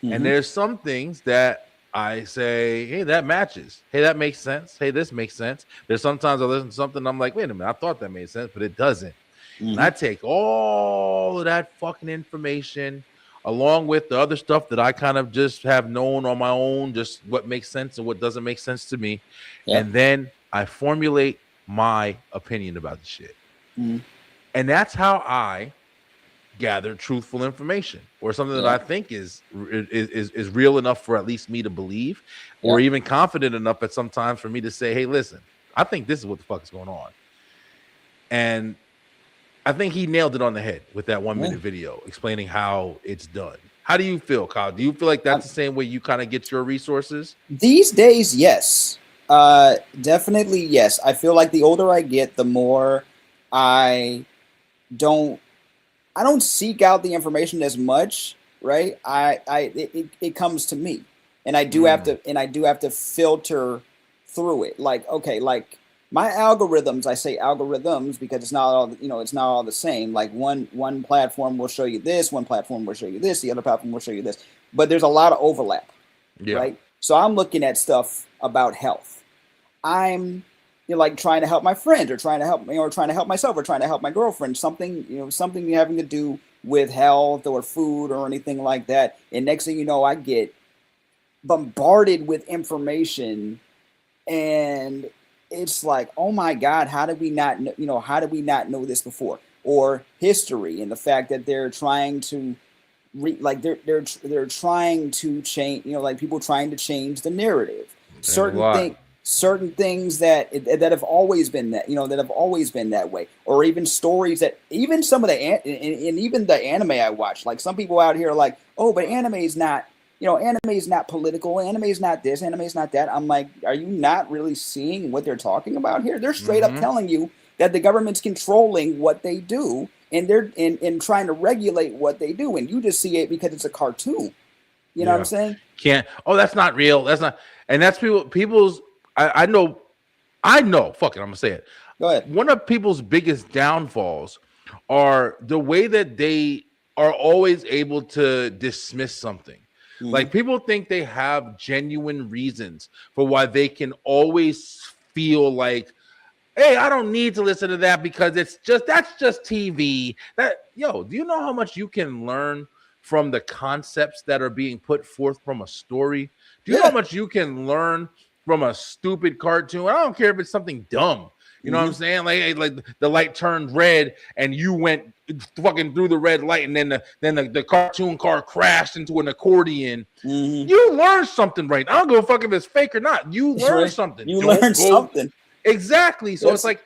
And there's some things that I say, hey, that matches. Hey, that makes sense. Hey, this makes sense. There's sometimes I listen to something, I'm like, wait a minute, I thought that made sense, but it doesn't. And I take all of that fucking information along with the other stuff that I kind of just have known on my own, just what makes sense and what doesn't make sense to me. And then I formulate my opinion about the shit. And that's how I gather truthful information or something that I think is real enough for at least me to believe or even confident enough at sometimes for me to say, hey, listen, I think this is what the fuck is going on. And I think he nailed it on the head with that 1 minute video explaining how it's done. How do you feel, Kyle? Do you feel like that's the same way you kind of get your resources? These days, yes. Definitely, yes. I feel like the older I get, the more I don't seek out the information as much, right? It comes to me, and I do have to filter through it. Like, okay, like my algorithms, I say algorithms because it's not all, it's not all the same. Like one platform will show you this, one platform will show you this, the other platform will show you this, but there's a lot of overlap, right? So I'm looking at stuff about health. I'm like trying to help my friend or trying to help or trying to help myself or trying to help my girlfriend, something having to do with health or food or anything like that. And next thing you know, I get bombarded with information, and it's like, oh my God, how did we not know this before? Or history and the fact that they're trying to they're trying to change, like people trying to change the narrative. Certain certain things that have always been that, that have always been that way, or even stories that even some of the and even the anime I watch, like some people out here are like, oh, but anime is not, anime is not political, anime is not this, anime is not that. I'm like, are you not really seeing what they're talking about here? They're straight up telling you that the government's controlling what they do, and they're in trying to regulate what they do, and you just see it because it's a cartoon. You know what I'm saying? That's not real. That's not, and that's people's. I know. Fuck it, I'm gonna say it. Go ahead. One of people's biggest downfalls are the way that they are always able to dismiss something. Like, people think they have genuine reasons for why they can always feel like, hey, I don't need to listen to that because that's just TV. Do you know how much you can learn from the concepts that are being put forth from a story? Do you know how much you can learn from a stupid cartoon? I don't care if it's something dumb. You know what I'm saying? Like the light turned red and you went fucking through the red light, and then the cartoon car crashed into an accordion. You learned something, right? I don't give a fuck if it's fake or not. You learned something. You learned something. Exactly. So it's like,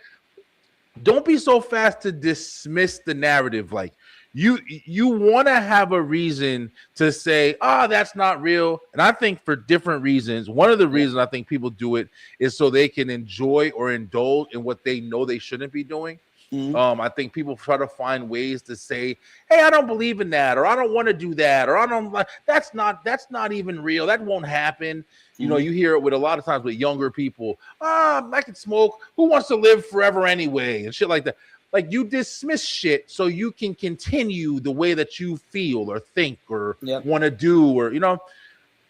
don't be so fast to dismiss the narrative. Like, you want to have a reason to say, that's not real. And I think for different reasons. One of the reasons I think people do it is so they can enjoy or indulge in what they know they shouldn't be doing. I think people try to find ways to say, hey, I don't believe in that, or I don't want to do that, or I don't like, that's not even real. That won't happen. You know, you hear it with a lot of times with younger people. I can smoke. Who wants to live forever anyway? And shit like that. Like, you dismiss shit so you can continue the way that you feel or think or want to do, or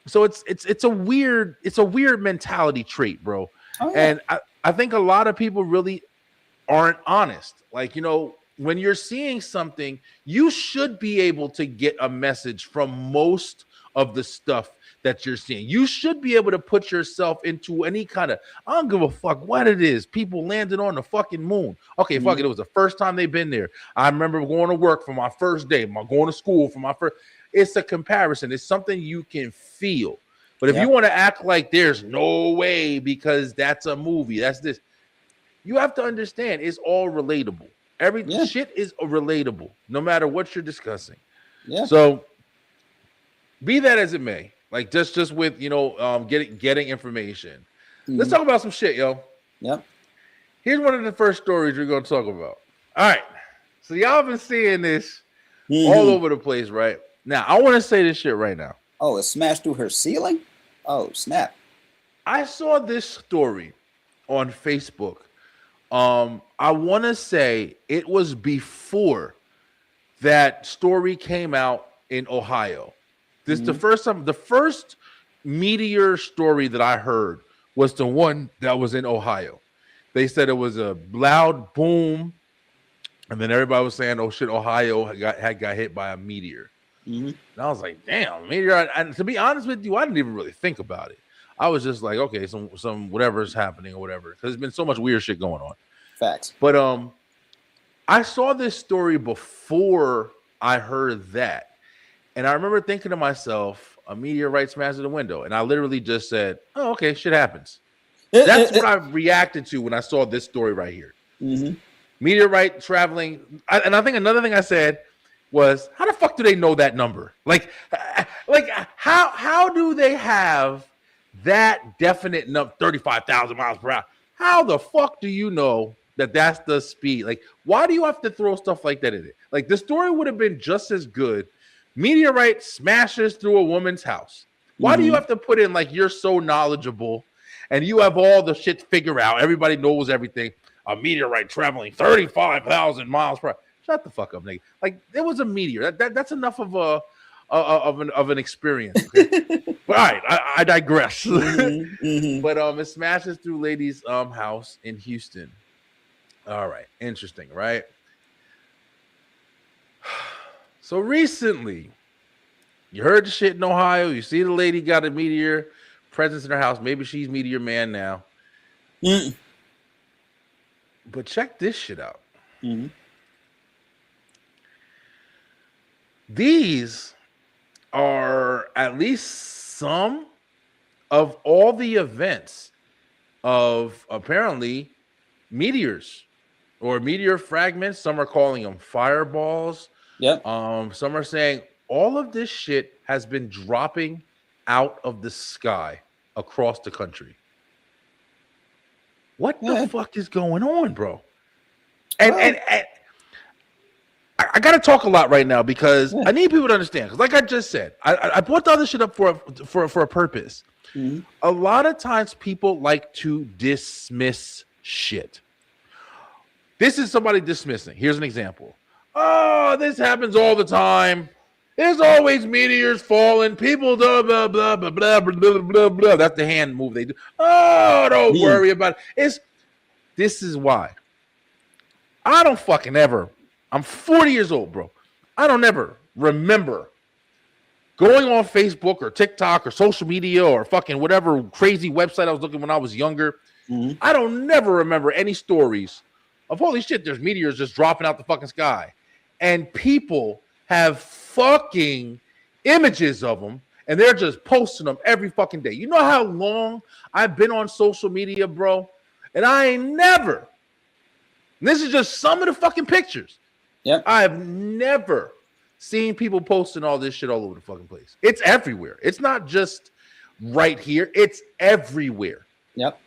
so it's a weird mentality trait, bro. And I think a lot of people really aren't honest. Like, when you're seeing something, you should be able to get a message from most of the stuff that you're seeing. You should be able to put yourself into any kind of, I don't give a fuck what it is. People landed on the fucking moon. Okay, fuck it. It was the first time they've been there. I remember going to work for my first day, going to school for my first. It's a comparison. It's something you can feel. But if you want to act like there's no way because that's a movie, that's this, you have to understand it's all relatable. Every shit is relatable, no matter what you're discussing. So be that as it may, like just with getting information. Let's talk about some shit, yo. Here's one of the first stories we're gonna talk about. All right, so y'all been seeing this all over the place, right? Now I want to say this shit right now. Oh, it smashed through her ceiling? Oh, snap! I saw this story on Facebook. I want to say it was before that story came out in Ohio. This the first meteor story that I heard was the one that was in Ohio. They said it was a loud boom, and then everybody was saying, "Oh shit, Ohio got hit by a meteor." And I was like, "Damn, meteor!" And to be honest with you, I didn't even really think about it. I was just like, "Okay, some whatever's happening or whatever," because there's been so much weird shit going on. Facts. But I saw this story before I heard that. And I remember thinking to myself, a meteorite smashed the window. And I literally just said, oh, okay, shit happens. That's what I reacted to when I saw this story right here. Meteorite traveling. And I think another thing I said was, how the fuck do they know that number? Like how do they have that definite number, 35,000 miles per hour? How the fuck do you know that that's the speed? Like, why do you have to throw stuff like that in it? Like, the story would have been just as good. Meteorite smashes through a woman's house. Why do you have to put in like you're so knowledgeable and you have all the shit figured out? Everybody knows everything. A meteorite traveling 35,000 miles per hour. Shut the fuck up, nigga. Like, it was a meteor. That's enough of an experience. Okay? But all right, I digress. But it smashes through lady's house in Houston. All right, interesting, right? So recently, you heard the shit in Ohio. You see the lady got a meteor presence in her house. Maybe she's Meteor Man now. But check this shit out. These are at least some of all the events of apparently meteors or meteor fragments. Some are calling them fireballs. Yep. Some are saying all of this shit has been dropping out of the sky across the country. What the fuck is going on, bro? And I got to talk a lot right now because I need people to understand. Because, like I just said, I brought all this shit up for a purpose. Mm-hmm. A lot of times, people like to dismiss shit. This is somebody dismissing. Here's an example. Oh, this happens all the time. There's always meteors falling. People blah blah blah blah blah blah blah blah. That's the hand move they do. Oh, don't worry about it. This is why I don't fucking ever. I'm 40 years old, bro. I don't ever remember going on Facebook or TikTok or social media or fucking whatever crazy website I was looking when I was younger. Mm-hmm. I don't never remember any stories of holy shit, there's meteors just dropping out the fucking sky. And people have fucking images of them and they're just posting them every fucking day. You know how long I've been on social media, bro? And I ain't never. And this is just some of the fucking pictures. Yep. I've never seen people posting all this shit all over the fucking place. It's everywhere. It's not just right here. It's everywhere. Yep.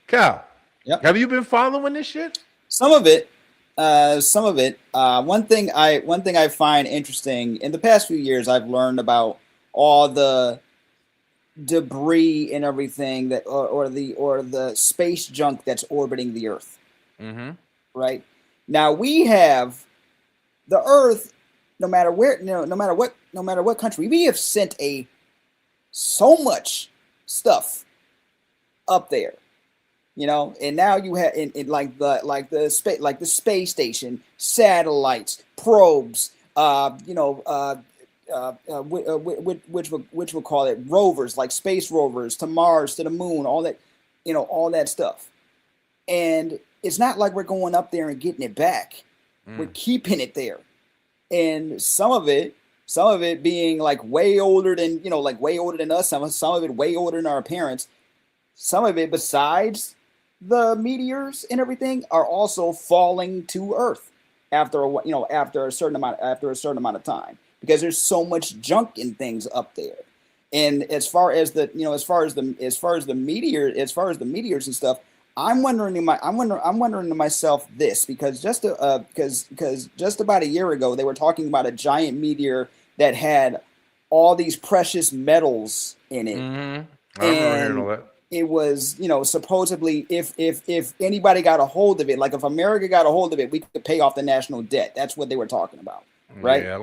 Cal, yep. Have you been following this shit? Some of it. One thing I find interesting in the past few years, I've learned about all the debris and everything that, or the space junk that's orbiting the Earth. Mm-hmm. Right. Now we have the Earth, no matter where, no matter what country, we have sent so much stuff up there, and now you have in like the space station, satellites, probes, which we'll call it rovers, like space rovers to Mars, to the moon, all that stuff, and it's not like we're going up there and getting it back. We're keeping it there. And some of it being like way older than, way older than us. Some of it way older than our parents. Some of it, besides the meteors and everything, are also falling to Earth after a certain amount of time, because there's so much junk and things up there. And as far as the meteors and stuff, I'm wondering to myself this, because just about a year ago they were talking about a giant meteor that had all these precious metals in it. Mm-hmm. I remember hearing all that. It was, supposedly if anybody got a hold of it, like if America got a hold of it, we could pay off the national debt. That's what they were talking about, right? Yeah,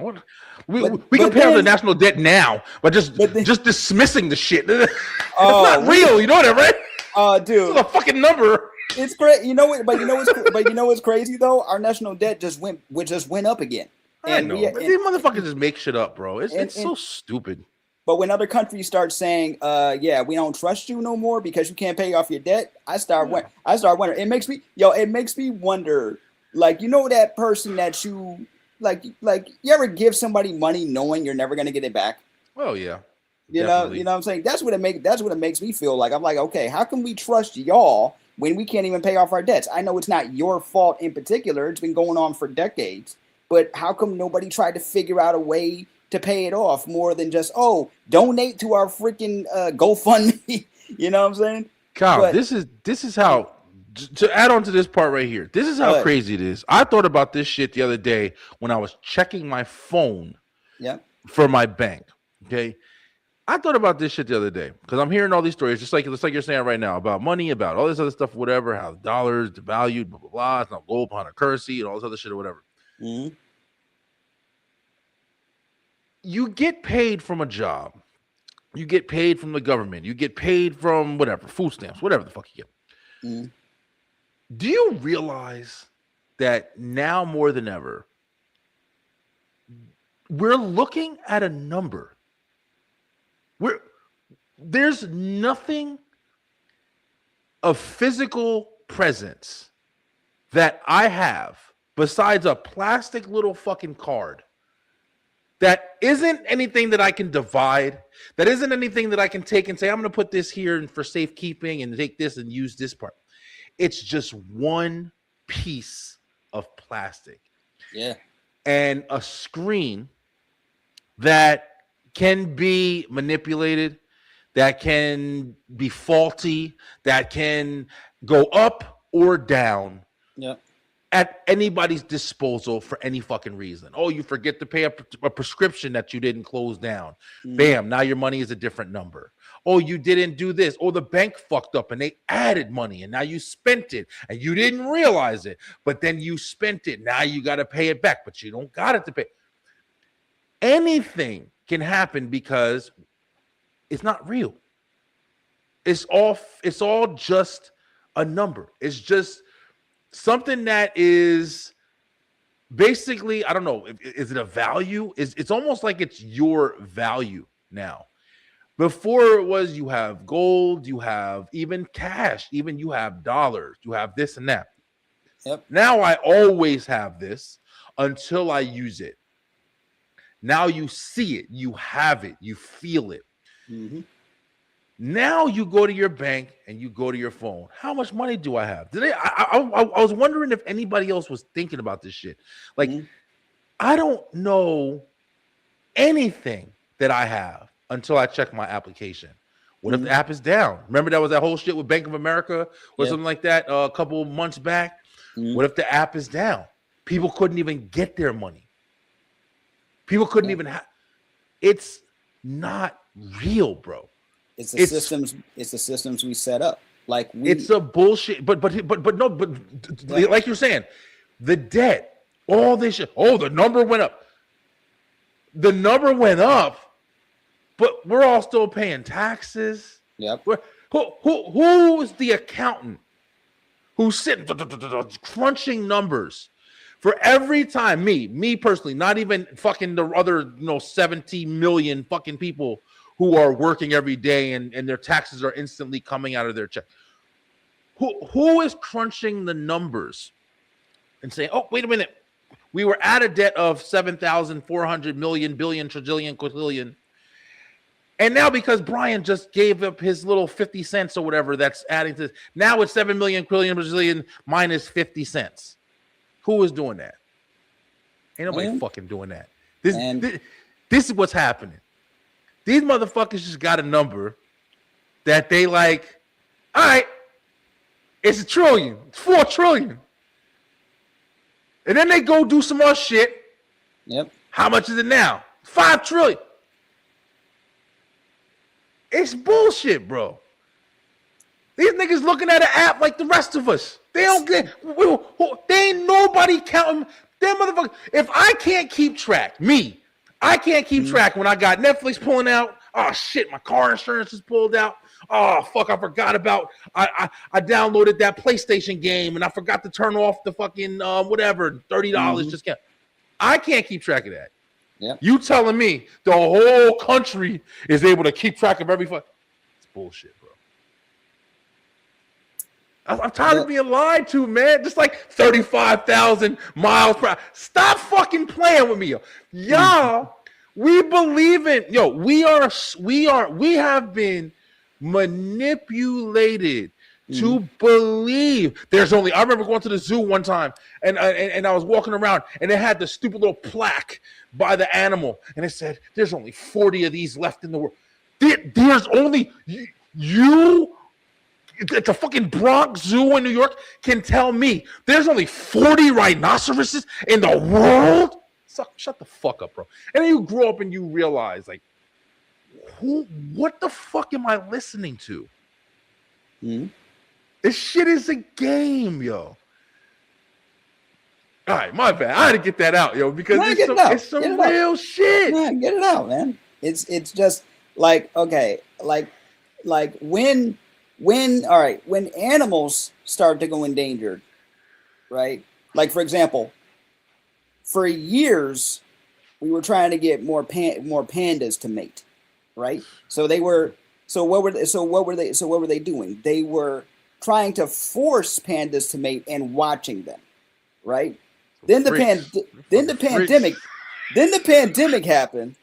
we can pay off the national debt now, but just dismissing the shit. It's not real, you know that, right? Dude, it's a fucking number. It's great, but what's crazy though? Our national debt just went up again. I know, but these motherfuckers just make shit up, bro. It's so stupid. But when other countries start saying, "Yeah, we don't trust you no more because you can't pay off your debt," I start wondering. It makes me wonder. Like, that person that you like. You ever give somebody money knowing you're never gonna get it back? Oh yeah. You know what I'm saying? That's what it makes me feel like. I'm like, okay, how can we trust y'all when we can't even pay off our debts? I know it's not your fault in particular. It's been going on for decades. But how come nobody tried to figure out a way to pay it off more than just, donate to our freaking GoFundMe? You know what I'm saying? Kyle, this is how, to add on to this part right here, this is how crazy it is. I thought about this shit the other day when I was checking my phone for my bank. Okay. I thought about this shit the other day because I'm hearing all these stories, just like you're saying right now, about money, about all this other stuff, whatever, how the dollar's devalued, blah, blah, blah. It's not gold upon a currency and all this other shit or whatever. Mm-hmm. You get paid from a job. You get paid from the government. You get paid from whatever, food stamps, whatever the fuck you get. Mm-hmm. Do you realize that now more than ever, we're looking at a number? There's nothing of physical presence that I have besides a plastic little fucking card that isn't anything that I can divide. That isn't anything that I can take and say, I'm going to put this here for safekeeping and take this and use this part. It's just one piece of plastic. Yeah. And a screen that can be manipulated, that can be faulty, that can go up or down. Yep. At anybody's disposal for any fucking reason. Oh, you forget to pay a prescription that you didn't close down. Bam, now your money is a different number. Oh, you didn't do this. Oh, the bank fucked up and they added money and now you spent it and you didn't realize it, but then you spent it. Now you got to pay it back, but you don't got it to pay. Anything can happen because it's not real. It's all just a number. It's just something that is basically, I don't know, is it a value? It's almost like it's your value now. Before it was you have gold, you have even cash, even you have dollars, you have this and that. Yep. Now I always have this until I use it. Now you see it, you have it, you feel it. Mm-hmm. Now you go to your bank and you go to your phone. How much money do I have? I was wondering if anybody else was thinking about this shit. Like, I don't know anything that I have until I check my application. What if the app is down? Remember that was that whole shit with Bank of America or something like that a couple months back? What if the app is down? People couldn't even get their money. People couldn't even have. It's not real, bro. It's the systems. It's the systems we set up. Like it's a bullshit. But like you're saying, the debt, all this shit. Oh, the number went up. The number went up, but we're all still paying taxes. Yep. Who is the accountant who's sitting crunching numbers for every time? Me personally, not even fucking the other 70 million fucking people who are working every day and their taxes are instantly coming out of their check. Who is crunching the numbers and saying, oh, wait a minute, we were at a debt of 7,400 million, billion, trillion, quadrillion. And now because Brian just gave up his little 50 cents or whatever that's adding to this, now it's 7 million, quadrillion, Brazilian minus 50 cents. Who is doing that? Ain't nobody fucking doing that. This is what's happening. These motherfuckers just got a number that they like, all right, it's $1 trillion, it's $4 trillion. And then they go do some more shit. Yep. How much is it now? 5 trillion. It's bullshit, bro. These niggas looking at an app like the rest of us. They don't get, they ain't nobody counting. Them motherfuckers, if I can't keep track, I can't keep track when I got Netflix pulling out. Oh shit, my car insurance is pulled out. Oh fuck, I forgot about. I downloaded that PlayStation game and I forgot to turn off the fucking whatever $30 just kept. I can't keep track of that. Yeah. You telling me the whole country is able to keep track of every fuck? It's bullshit, bro. I'm tired of being lied to, man. Just like 35,000 miles per hour. Stop fucking playing with me, yo. Y'all, we believe in, we have been manipulated to believe there's only, I remember going to the zoo one time and I was walking around and it had the stupid little plaque by the animal and it said, there's only 40 of these left in the world. There's only you. The fucking Bronx Zoo in New York can tell me there's only 40 rhinoceroses in the world. Shut the fuck up, bro. And then you grow up and you realize, like, what the fuck am I listening to? This shit is a game, yo. All right, my bad. I had to get that out, yo, because it's some real shit. Yeah, get it out, man. It's just like, okay, like when animals start to go endangered, right? Like, for example, for years we were trying to get more pandas to mate, right? So what were they doing? They were trying to force pandas to mate and watching them, right? Then the pandemic Then the pandemic happened,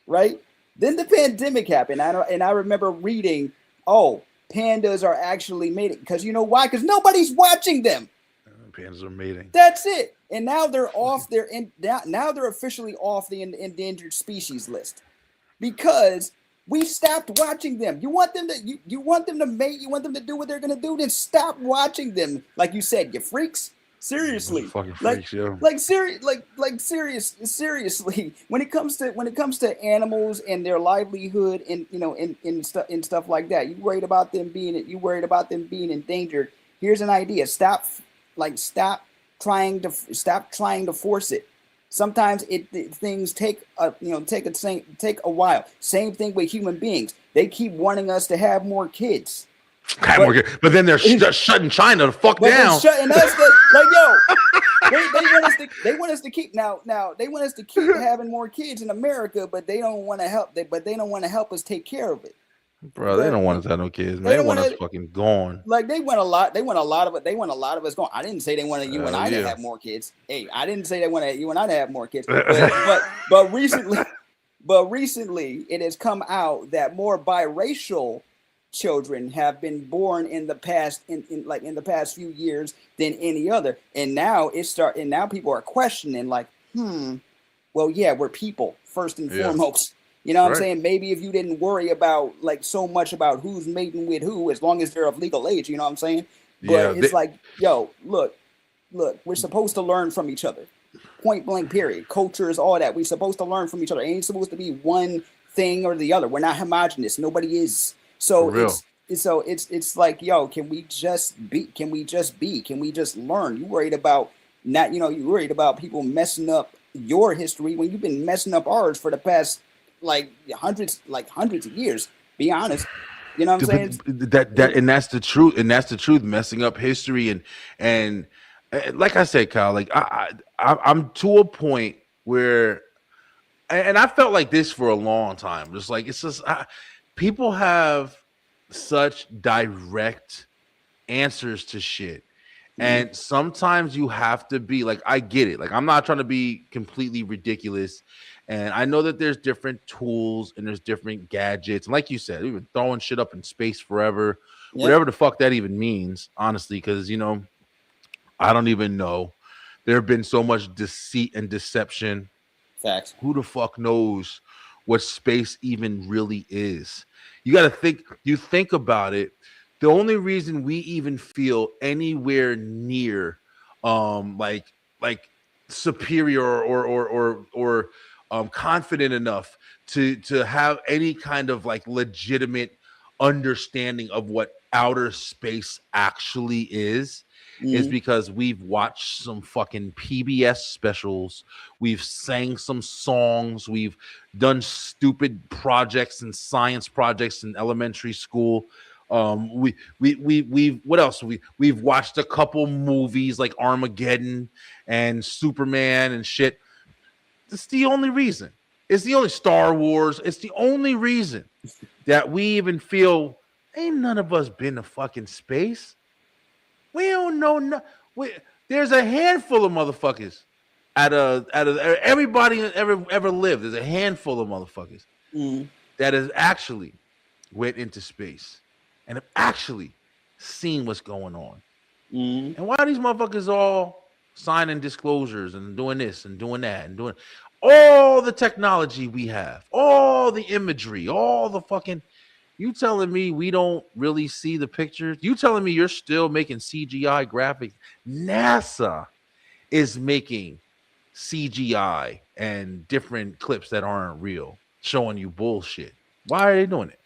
right? Then the pandemic happened. I remember reading, oh, pandas are actually mating. Because you know why? Because nobody's watching them. Pandas are mating. That's it. And now they're off. Now they're officially off the endangered species list because we stopped watching them. You want them to you want them to mate. You want them to do what they're gonna do. Then stop watching them. Like you said, you freaks. Seriously, fucking freaks, yo. Seriously. When it comes to animals and their livelihood and and stuff like that, you worried about them being endangered. Here's an idea. Stop trying to force it. Sometimes things take a while. Same thing with human beings. They keep wanting us to have more kids. But then they're shutting China the fuck down. Shutting us they want us to keep having more kids in America, but they don't want to help. But they don't want to help us take care of it. Bro, they don't want us to have no kids, man. They want us fucking gone. Like they want a lot of it. They want a lot of us gone. I didn't say they wanted you and I to have more kids. Hey, I didn't say they wanted you and I to have more kids. But recently it has come out that more biracial children have been born in the past in the past few years than any other. And now now people are questioning like, well, yeah, we're people first and foremost. You know what I'm saying? Maybe if you didn't worry about so much about who's mating with who, as long as they're of legal age, you know what I'm saying? But it's like, yo, look, we're supposed to learn from each other. Point blank, period. Cultures, all that. We're supposed to learn from each other. It ain't supposed to be one thing or the other. We're not homogenous. Nobody is. So it's like, yo, can we just be? Can we just learn? You worried about people messing up your history when you've been messing up ours for the past hundreds of years. Be honest. You know what I'm saying? That's the truth. Messing up history and like I said, Kyle, like I'm to a point where, and I felt like this for a long time. Just like people have such direct answers to shit. And sometimes you have to be like, I get it. Like, I'm not trying to be completely ridiculous. And I know that there's different tools and there's different gadgets. And like you said, we've been throwing shit up in space forever, whatever the fuck that even means, honestly, because, I don't even know. There have been so much deceit and deception. Facts. Who the fuck knows what space even really is? You got to think about it. The only reason we even feel anywhere near like superior or confident enough to have any kind of like legitimate understanding of what outer space actually is because we've watched some fucking PBS specials, we've sang some songs, we've done stupid projects and science projects in elementary school. We've what else? We've watched a couple movies like Armageddon and Superman and shit. It's the only reason. It's the only Star Wars. It's the only reason that we even feel ain't none of us been to fucking space. We don't know. There's a handful of motherfuckers out of everybody that ever lived. There's a handful of motherfuckers that has actually went into space and have actually seen what's going on. And why are these motherfuckers all signing disclosures and doing this and doing that and doing all the technology we have, all the imagery, all the fucking... You telling me we don't really see the pictures? You telling me you're still making CGI graphics? NASA is making CGI and different clips that aren't real, showing you bullshit. Why are they doing it?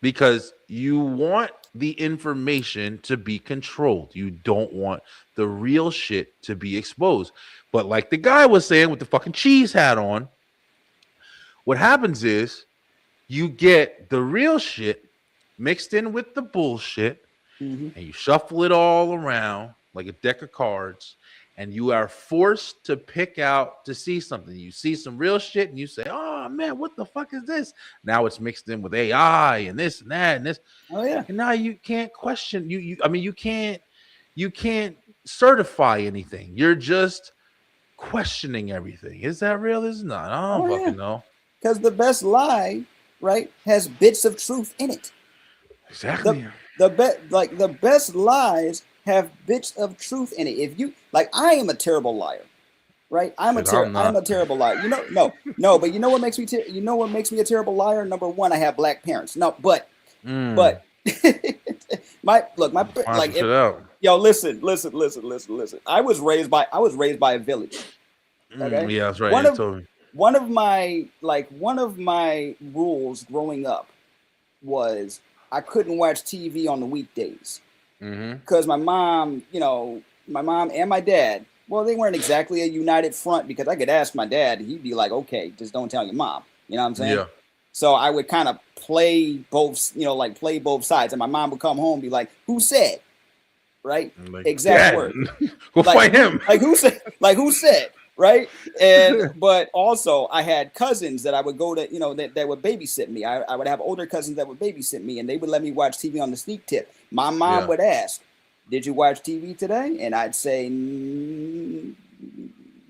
Because you want the information to be controlled. You don't want the real shit to be exposed. But like the guy was saying with the fucking cheese hat on, what happens is you get the real shit mixed in with the bullshit, and you shuffle it all around like a deck of cards, and you are forced to pick out to see something. You see some real shit, and you say, "Oh man, what the fuck is this?" Now it's mixed in with AI and this and that and this. Oh yeah. And now you can't question you can't certify anything. You're just questioning everything. Is that real? Is it not? I don't fucking know. Because the best lie, right, has bits of truth in it. Exactly. The best lies have bits of truth in it. If you like, I am a terrible liar, right? I'm a terrible liar. No. But you know what makes me a terrible liar? Number one, I have black parents. No, but my listen. I was raised by a village. Okay. Yeah, that's right. One of my rules growing up was I couldn't watch TV on the weekdays because my mom and my dad, well, they weren't exactly a united front, because I could ask my dad, he'd be like, okay, just don't tell your mom. You know what I'm saying? Yeah. So I would kind of play both sides, and my mom would come home and be like, who said? Right? Like, exact word. Go fight him. Who said? Right. And but also I had cousins that I would go to, that would babysit me. I would have older cousins that would babysit me, and they would let me watch TV on the sneak tip. My mom would ask, did you watch TV today? And I'd say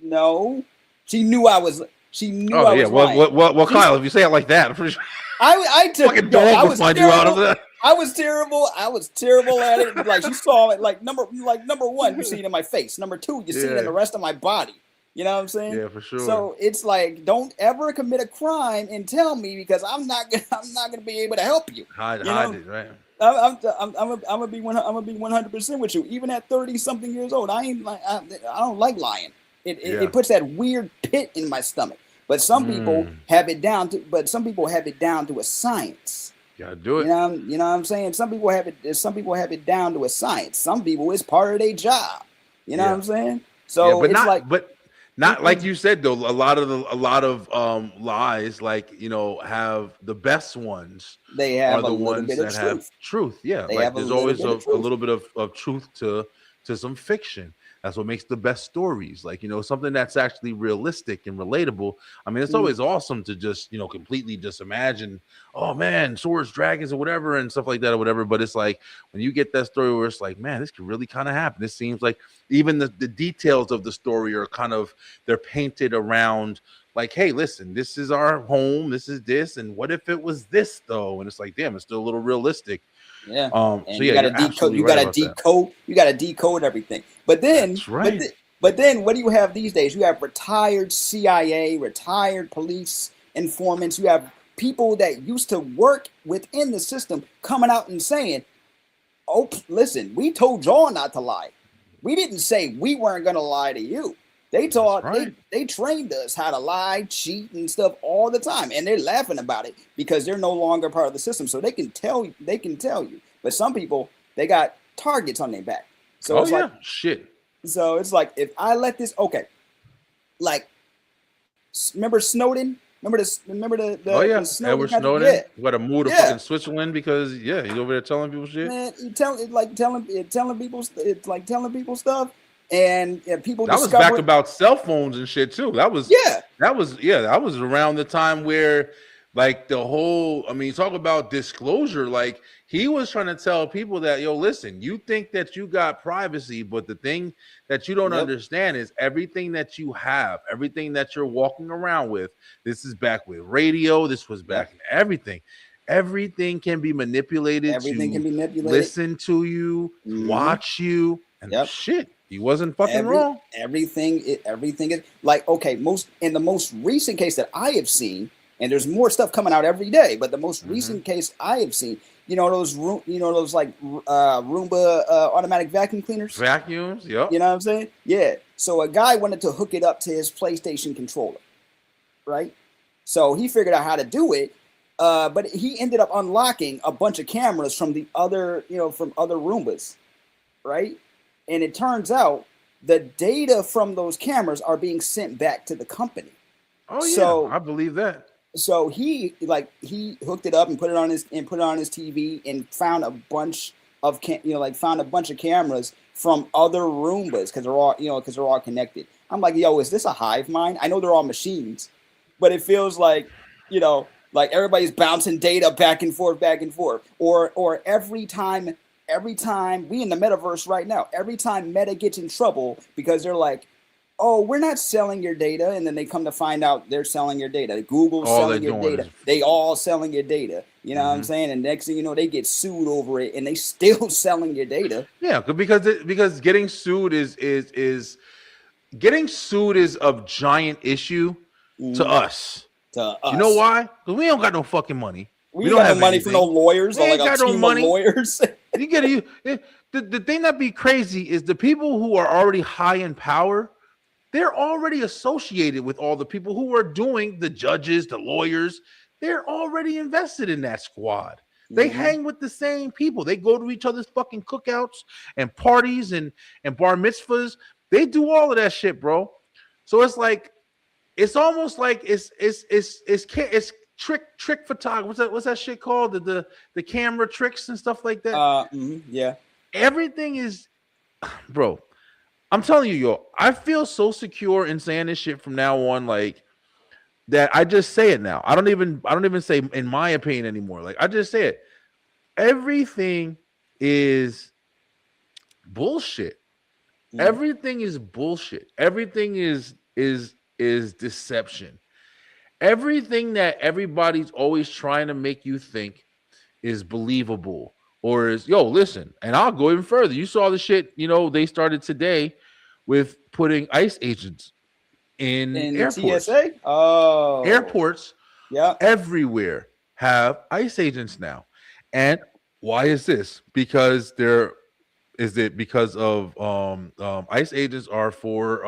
no. She knew I was lying. Well, Kyle, if you say it like that, I'm pretty sure I took fucking dog will find you out of that. I was terrible at it. Like, she saw it. Like number one, you see it in my face. Number two, you see it in the rest of my body. You know what I'm saying? Yeah, for sure. So it's like, don't ever commit a crime and tell me, because I'm not gonna be able to help you. Hide it, right? I'm gonna be 100% with you. Even at 30-something years old, I don't like lying. It puts that weird pit in my stomach. But some people have it down to. But some people have it down to a science. You gotta do it. You know what I'm saying? Some people have it down to a science. Some people, it's part of their job. You know what I'm saying? So not like you said though. A lot of lies, like, have the best ones. They have are the ones that have truth. Yeah, like there's always a little bit of truth to some fiction. That's what makes the best stories. Like, something that's actually realistic and relatable. I mean, it's always awesome to just, completely just imagine, oh man, swords, dragons, or whatever, and stuff like that, or whatever. But it's like, when you get that story where it's like, man, this could really kind of happen. This seems like even the details of the story are they're painted around like, hey, listen, this is our home. This is this. And what if it was this though? And it's like, damn, it's still a little realistic. Yeah. You gotta decode everything. But then, but then what do you have these days? You have retired CIA, retired police informants. You have people that used to work within the system coming out and saying, oh, listen, we told y'all not to lie. We didn't say we weren't going to lie to you. They taught, they trained us how to lie, cheat, and stuff all the time, and they're laughing about it because they're no longer part of the system. So they can tell you. But some people, they got targets on their back. So it's like shit. So it's like, if I let this, like, remember Snowden? Remember the Edward Snowden. Yeah. Got to move to fucking Switzerland because he's over there telling people shit. Man, telling people stuff. And people that was back about cell phones and shit too. That was around the time where, like, the whole, I mean, talk about disclosure. Like, he was trying to tell people that, yo, listen, you think that you got privacy, but the thing that you don't understand is everything that you have, everything that you're walking around with. This is back with radio. This was back in everything. Everything can be manipulated. Listen to you, watch you, and shit. He wasn't fucking wrong. Everything is like, okay, in the most recent case that I have seen, and there's more stuff coming out every day, but the most recent case I have seen, those like Roomba automatic vacuum cleaners. Vacuums, yep. You know what I'm saying? Yeah. So a guy wanted to hook it up to his PlayStation controller, right? So he figured out how to do it, but he ended up unlocking a bunch of cameras from the other, from other Roombas, right? And it turns out the data from those cameras are being sent back to the company. Oh yeah, so, I believe that. So he hooked it up and put it on his TV and found a bunch of cameras from other Roombas because they're all connected. I'm like, yo, is this a hive mind? I know they're all machines, but it feels like, like everybody's bouncing data back and forth, or every time we in the metaverse right now, every time Meta gets in trouble because they're like, oh, we're not selling your data, and then they come to find out they're selling your data. Google's All selling they're your doing data. is- They all selling your data. You know what I'm saying? And next thing you know, they get sued over it, and they still selling your data. Yeah, because getting sued is getting sued is a giant issue to us. To us. You know why? Because we don't got no fucking money. We don't have no money anything. for no lawyers We or ain't like a got no team money. of lawyers. You get it. The thing that be crazy is the people who are already high in power, they're already associated with all the people who are doing the judges, the lawyers. They're already invested in that squad. They hang with the same people. They go to each other's fucking cookouts and parties and bar mitzvahs. They do all of that shit, bro. So it's like, it's almost like it's trick photography. What's that shit called? The camera tricks and stuff like that. Yeah. Everything is, bro. I'm telling you, yo, I feel so secure in saying this shit from now on, like that. I just say it now. I don't even say in my opinion anymore. Like I just say it. Everything is bullshit. Everything is bullshit. Everything is deception. Everything that everybody's always trying to make you think is believable or is, yo, listen, and I'll go even further. You saw the shit, they started today with putting ICE agents in airports. TSA? Oh. Airports yeah, everywhere have ICE agents now. And why is this? Because because of ICE agents are for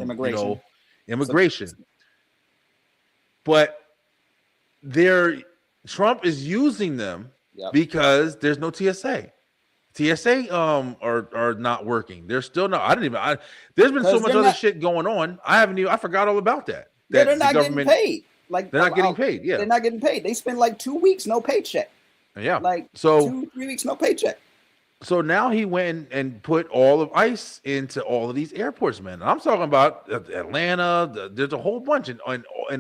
immigration. Immigration. But Trump is using them because there's no TSA. TSA are not working. They're still not. There's been so much other shit going on. I forgot all about that. They're not getting paid. Like they're not getting paid. Yeah, they're not getting paid. They spend like 2 weeks no paycheck. Yeah, like so 2-3 weeks no paycheck. So now he went and put all of ICE into all of these airports, man. I'm talking about Atlanta. There's a whole bunch in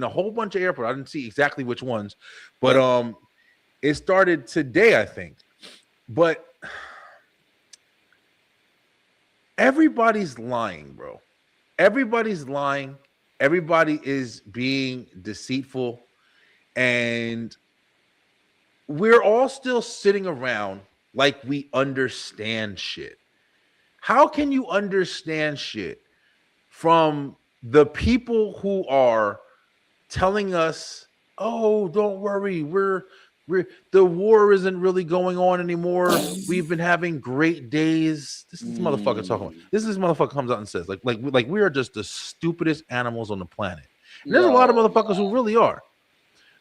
a whole bunch of airports. I didn't see exactly which ones, but it started today, I think. But everybody's lying, bro. Everybody's lying. Everybody is being deceitful, and we're all still sitting around like we understand shit. How can you understand shit from the people who are telling us, "Oh, don't worry, we're the war isn't really going on anymore. We've been having great days." This motherfucker talking about. This motherfucker comes out and says, like we are just the stupidest animals on the planet. And there's a lot of motherfuckers who really are.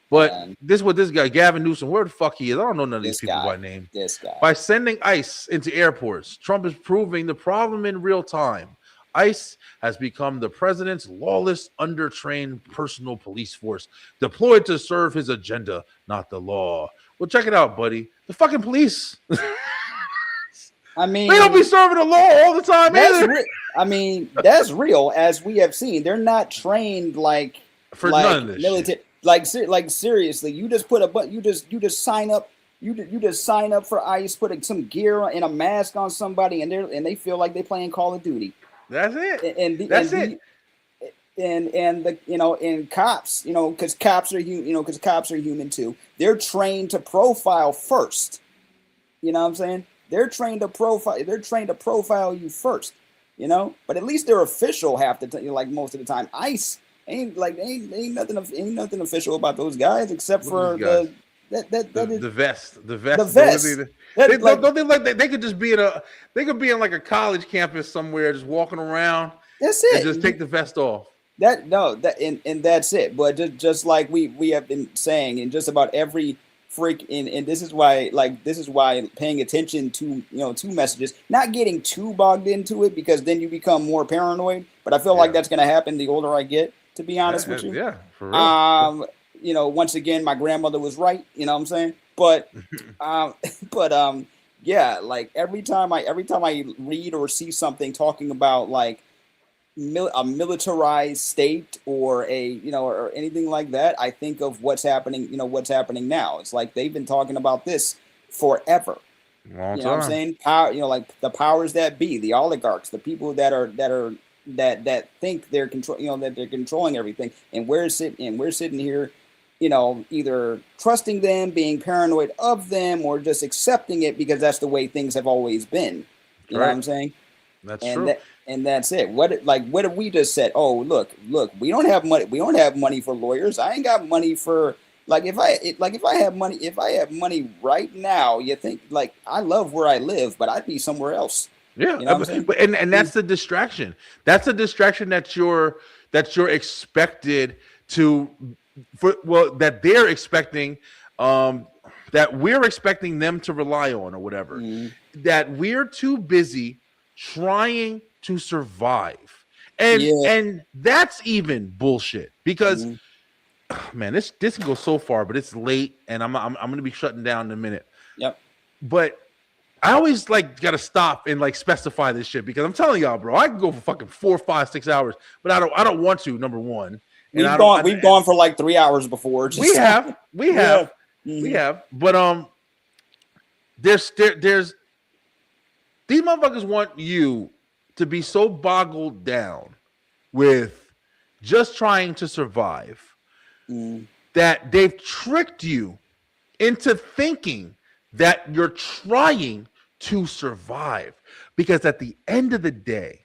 But this guy, Gavin Newsom, where the fuck he is? I don't know none of these people by name. This guy. By sending ICE into airports, Trump is proving the problem in real time. ICE has become the president's lawless, undertrained personal police force deployed to serve his agenda, not the law. Well, check it out, buddy. The fucking police. I mean, they don't be serving the law all the time either. That's real, as we have seen. They're not trained like none of this military. Shit. Like seriously, you just put you just sign up. You just sign up for ICE, put some gear and a mask on somebody, and they feel like they're playing Call of Duty. That's it. And cops, because cops are human too. They're trained to profile first. You know what I'm saying? They're trained to profile. They're trained to profile you first. But at least they're official half the time. Like most of the time, ICE ain't nothing official about those guys except for the vest. The vest. They could just be in like a college campus somewhere, just walking around. That's it. And just take the vest off. And that's it. But just like we have been saying, in just about every freak, and this is why paying attention to to messages, not getting too bogged into it, because then you become more paranoid. But I feel like that's gonna happen the older I get. To be honest with you, for real. Once again, my grandmother was right. You know what I'm saying? But, like every time I read or see something talking about like a militarized state or or anything like that, I think of what's happening. What's happening now. It's like they've been talking about this forever. Long time. What I'm saying? Power. Like the powers that be, the oligarchs, the people that are that think they're that they're controlling everything, and we're sitting here, either trusting them, being paranoid of them, or just accepting it because that's the way things have always been. You know what I'm saying? That's and true. That's it. What have we just said? Oh, look, we don't have money. We don't have money for lawyers. I ain't got money for if I have money right now, you think I love where I live, but I'd be somewhere else. Yeah, You know what I'm saying? but and that's the distraction. That's a distraction that you're expected to that they're expecting that we're expecting them to rely on or whatever. That we're too busy trying to survive. And that's even bullshit because man, this can go so far, but it's late and I'm going to be shutting down in a minute. Yep. But I always gotta stop and specify this shit because I'm telling y'all, bro, I can go for fucking 4, 5, 6 hours, but I don't want to. Number one, and we've gone for like 3 hours before. We have, but there's these motherfuckers want you to be so boggled down with just trying to survive that they've tricked you into thinking that you're trying to survive. Because at the end of the day,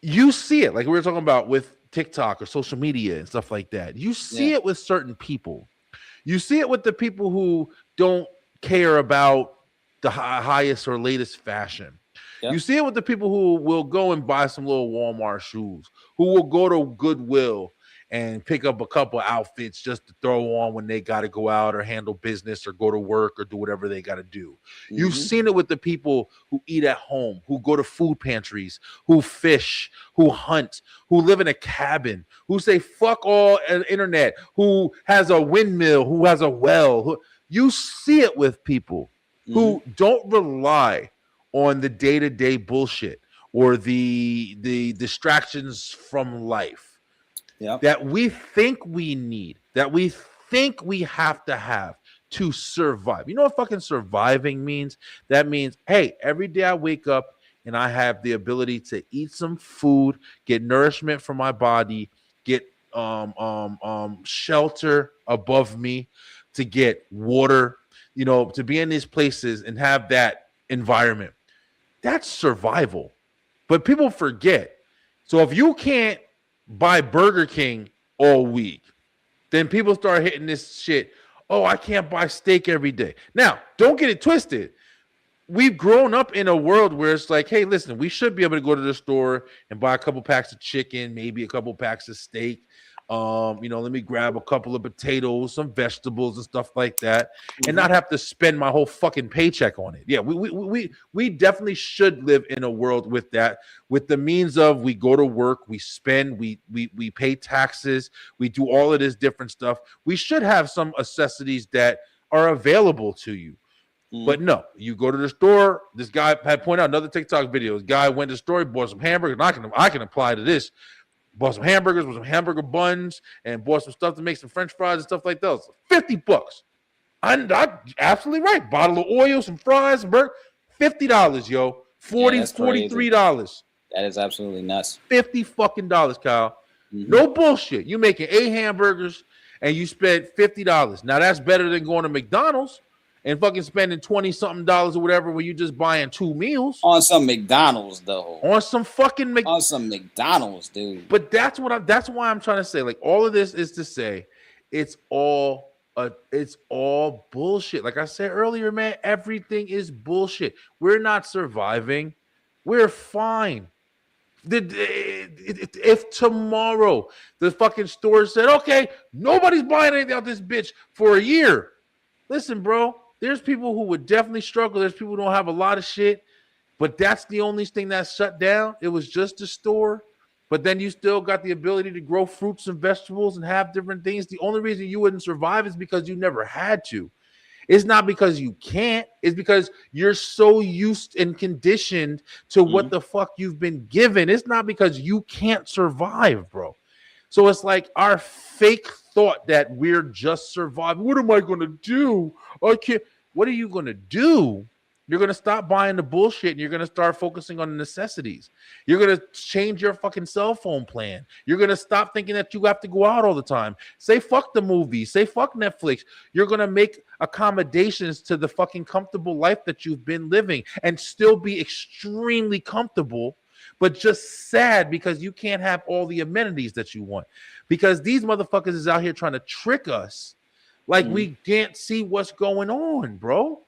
you see it like we were talking about with TikTok or social media and stuff like that. You see it with certain people. You see it with the people who don't care about the highest or latest fashion. You see it with the people who will go and buy some little Walmart shoes, who will go to Goodwill and pick up a couple outfits just to throw on when they got to go out or handle business or go to work or do whatever they got to do. You've seen it with the people who eat at home, who go to food pantries, who fish, who hunt, who live in a cabin, who say fuck all internet, who has a windmill, who has a well. You see it with people who don't rely on the day-to-day bullshit or the distractions from life. That we think we need, that we think we have to survive. You know what fucking surviving means? That means, hey, every day I wake up and I have the ability to eat some food, get nourishment for my body, get shelter above me, to get water, to be in these places and have that environment. That's survival. But people forget. So if you can't buy Burger King all week, then people start hitting this shit. Oh, I can't buy steak every day. Now, don't get it twisted. We've grown up in a world where it's like, hey, listen, we should be able to go to the store and buy a couple packs of chicken, maybe a couple packs of steak. Let me grab a couple of potatoes, some vegetables and stuff like that, and not have to spend my whole fucking paycheck on it. Yeah, we definitely should live in a world with that, with the means of we go to work, we spend, we pay taxes, we do all of this different stuff. We should have some necessities that are available to you. But no, you go to the store. This guy had pointed out another TikTok video. This guy went to the store, bought some hamburgers. And I can apply to this. Bought some hamburgers with some hamburger buns and bought some stuff to make some French fries and stuff like that. $50. I'm absolutely right. Bottle of oil, some fries, some burger. $50, yo. $43. That is absolutely nuts. $50 fucking dollars, Kyle. No bullshit. You making 8 hamburgers and you spent $50. Now that's better than going to McDonald's and fucking spending $20-something or whatever when you just buying 2 meals. On some McDonald's, though. On some fucking on some McDonald's, dude. But that's why I'm trying to say. Like, all of this is to say it's all bullshit. Like I said earlier, man, everything is bullshit. We're not surviving. We're fine. If tomorrow the fucking store said, okay, nobody's buying anything out this bitch for a year. Listen, bro. There's people who would definitely struggle. There's people who don't have a lot of shit, but that's the only thing that's shut down. It was just a store, but then you still got the ability to grow fruits and vegetables and have different things. The only reason you wouldn't survive is because you never had to. It's not because you can't. It's because you're so used and conditioned to what the fuck you've been given. It's not because you can't survive, bro. So it's like our fake thought that we're just surviving. What am I going to do? I can't. What are you going to do You're going to stop buying the bullshit and you're going to start focusing on the necessities. You're going to change your fucking cell phone plan. You're going to stop thinking that you have to go out all the time. Say fuck the movies. Say fuck Netflix. You're going to make accommodations to the fucking comfortable life that you've been living and still be extremely comfortable, but just sad because you can't have all the amenities that you want. Because these motherfuckers is out here trying to trick us like we can't see what's going on, bro.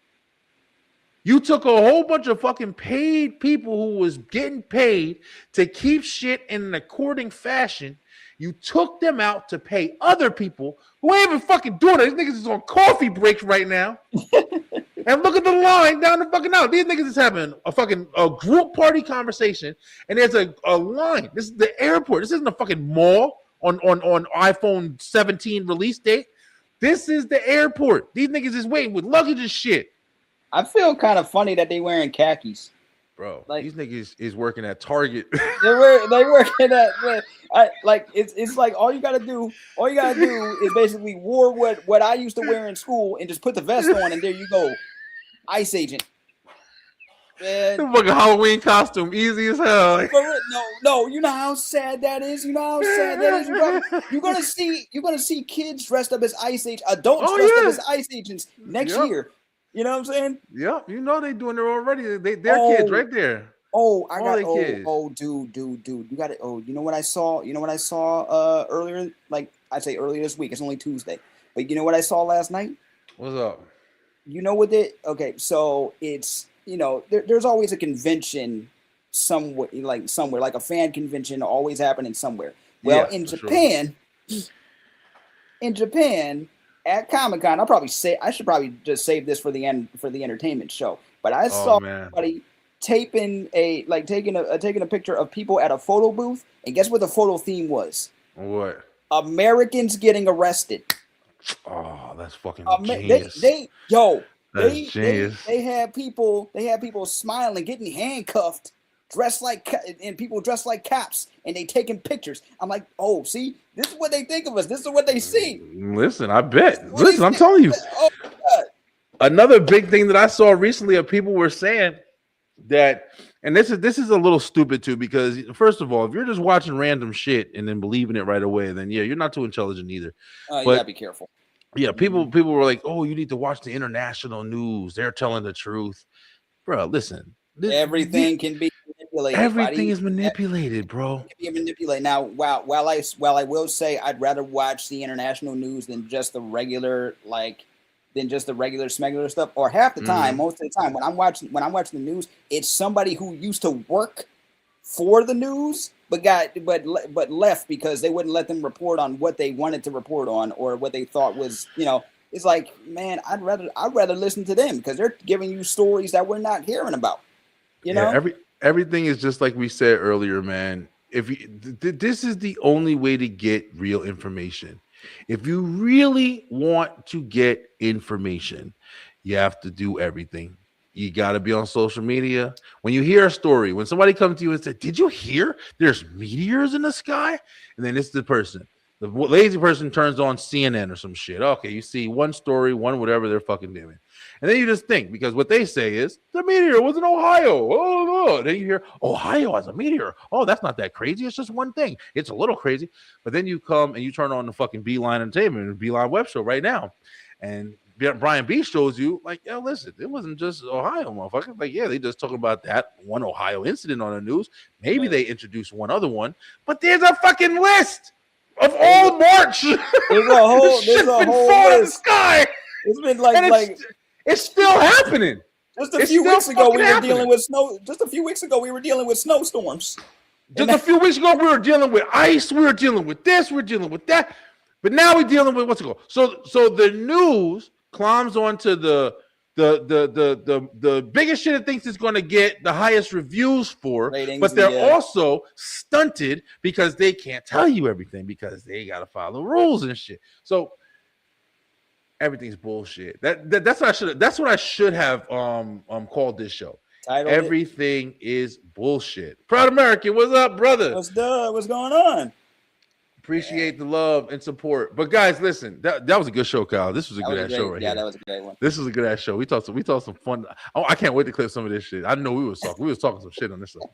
You took a whole bunch of fucking paid people who was getting paid to keep shit in an according fashion. You took them out to pay other people who ain't even fucking doing it. These niggas is on coffee breaks right now. And look at the line down the fucking out. These niggas is having a group party conversation, and there's a line. This is the airport. This isn't a fucking mall on iPhone 17 release date. This is the airport. These niggas is waiting with luggage and shit. I feel kind of funny that they wearing khakis, bro. Like, these niggas is working at Target. they working at. It's like all you gotta do is basically wear what I used to wear in school and just put the vest on and there you go, Ice Agent. The fucking Halloween costume, easy as hell. No, you know how sad that is. You're gonna see kids dressed up as Ice Agents, adults dressed up as Ice Agents next year. You know what I'm saying? Yeah, you know they doing it already. They're kids right there. Dude. You got it. Oh, you know what I saw? Earlier, like I say earlier this week. It's only Tuesday, but you know what I saw last night? What's up? You know what it? Okay, so it's there's always a convention somewhere, like a fan convention always happening somewhere. Well, in Japan, at Comic-Con, I should probably just save this for the entertainment show. But I saw somebody taking a picture of people at a photo booth, and guess what the photo theme was? What? Americans getting arrested. Oh, that's fucking genius. They had people smiling, getting handcuffed, dressed like cops, and they taking pictures. I'm like, oh, see, this is what they think of us. This is what they see. Listen, I bet. Listen, I'm telling you. Oh, God. Another big thing that I saw recently of people were saying that, and this is a little stupid too, because first of all, if you're just watching random shit and then believing it right away, then yeah, you're not too intelligent either. You gotta be careful. Yeah, people were like, oh, you need to watch the international news. They're telling the truth. Bro, listen. Everything can be manipulated. Everything is manipulated, bro. It can be manipulated. Now, while I will say I'd rather watch the international news than just the regular smuggler stuff. Or half the time, most of the time, when I'm watching the news, it's somebody who used to work for the news, but left because they wouldn't let them report on what they wanted to report on or what they thought was, It's like, man, I'd rather listen to them because they're giving you stories that we're not hearing about. Everything is just like we said earlier, man. This is the only way to get real information. If you really want to get information, you have to do everything. You got to be on social media. When you hear a story, when somebody comes to you and says, "Did you hear there's meteors in the sky?" And then it's the person. The lazy person turns on CNN or some shit. Okay, you see one story, one whatever they're fucking doing. And then you just think, because what they say is, the meteor was in Ohio. Oh. Then you hear, Ohio has a meteor. Oh, that's not that crazy. It's just one thing. It's a little crazy. But then you come and you turn on the fucking Beeline Entertainment and Beeline Webshow right now. And Brian B shows you, like, yo, listen, it wasn't just Ohio, motherfucker. Like, yeah, they just talking about that one Ohio incident on the news. Maybe they introduced one other one. But there's a fucking list of all March. There's a whole list. The sky. It's been it's still happening. Just a few weeks ago, we were dealing with snow. Just a few weeks ago, we were dealing with snowstorms. Just a few weeks ago, we were dealing with ice. We were dealing with this. We were dealing with that. But now we're dealing with what's it called? So the news climbs onto the biggest shit it thinks it's going to get the highest reviews for, ratings, but they're also stunted because they can't tell you everything because they got to follow rules and shit. So everything's bullshit. That's what I should have called this show. Everything is bullshit. Proud American, what's up, brother? What's going on? Appreciate the love and support. But guys, listen, that was a good show, Kyle. This was a good ass show right here. That was a great one. This was a good ass show. We talked some fun. Oh, I can't wait to clip some of this shit. I know we was talking some shit on this stuff.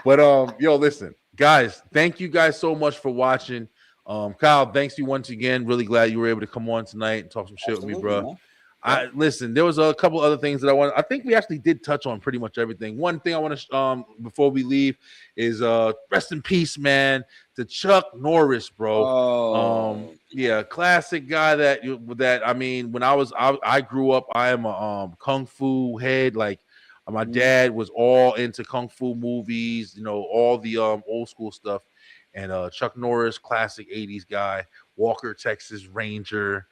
But yo, listen, guys, thank you guys so much for watching. Kyle, thanks you once again. Really glad you were able to come on tonight and talk some shit with me, bro. Man. Listen, there was a couple other things that I think we actually did touch on pretty much everything. One thing I want to before we leave is rest in peace, man, to Chuck Norris, bro. Yeah, classic guy that I mean, when I grew up, I am a kung fu head. Like my dad was all into kung fu movies, you know, all the old school stuff. And Chuck Norris, classic 80s guy, Walker, Texas Ranger.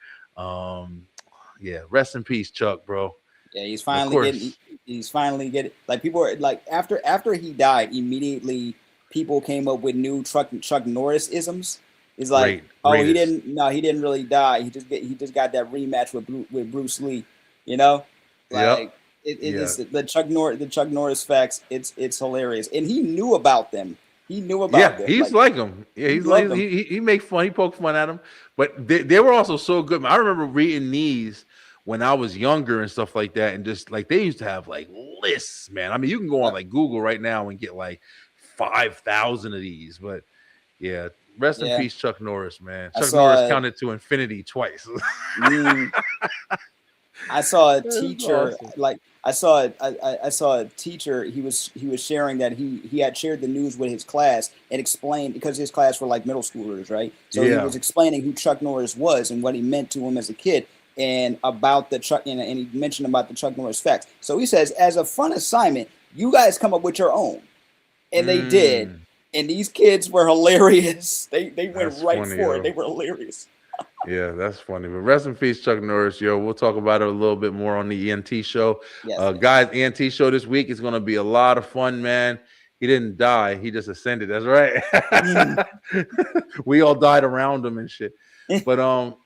Yeah, rest in peace, Chuck, bro. Yeah, he's finally getting like people are like after he died, immediately people came up with new Chuck Norris isms. It's like, he didn't really die. He just got that rematch with Bruce Lee, you know? Like it's the Chuck Norris facts, it's hilarious. And he knew about them. He knew about them. He's like him. Yeah, he make fun, he poked fun at him. But they were also so good. I remember reading these when I was younger and stuff like that, and just like they used to have like lists, man. I mean, you can go on like Google right now and get like 5,000 of these. But yeah, rest in peace, Chuck Norris, man. Chuck Norris counted to infinity twice. I saw a teacher I saw a teacher. He was sharing that he had shared the news with his class and explained, because his class were like middle schoolers, right? So he was explaining who Chuck Norris was and what he meant to him as a kid, and about the Chuck, and he mentioned about the Chuck Norris facts. So he says, as a fun assignment, you guys come up with your own, and they did. And these kids were hilarious. They went right for it. They were hilarious. Yeah, that's funny. But rest in peace, Chuck Norris. Yo, we'll talk about it a little bit more on the ENT show. Guys, ENT show this week is going to be a lot of fun, man. He didn't die. He just ascended. That's right. We all died around him and shit. But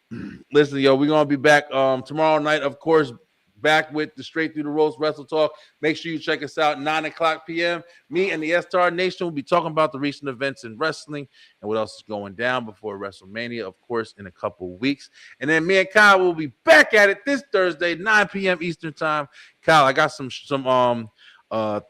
listen, yo, we're going to be back tomorrow night, of course, back with the Straight Through the Ropes Wrestle Talk. Make sure you check us out 9:00 p.m. Me and the STAR Nation will be talking about the recent events in wrestling and what else is going down before WrestleMania, of course, in a couple weeks. And then me and Kyle will be back at it this Thursday, 9 p.m. Eastern time. Kyle, I got some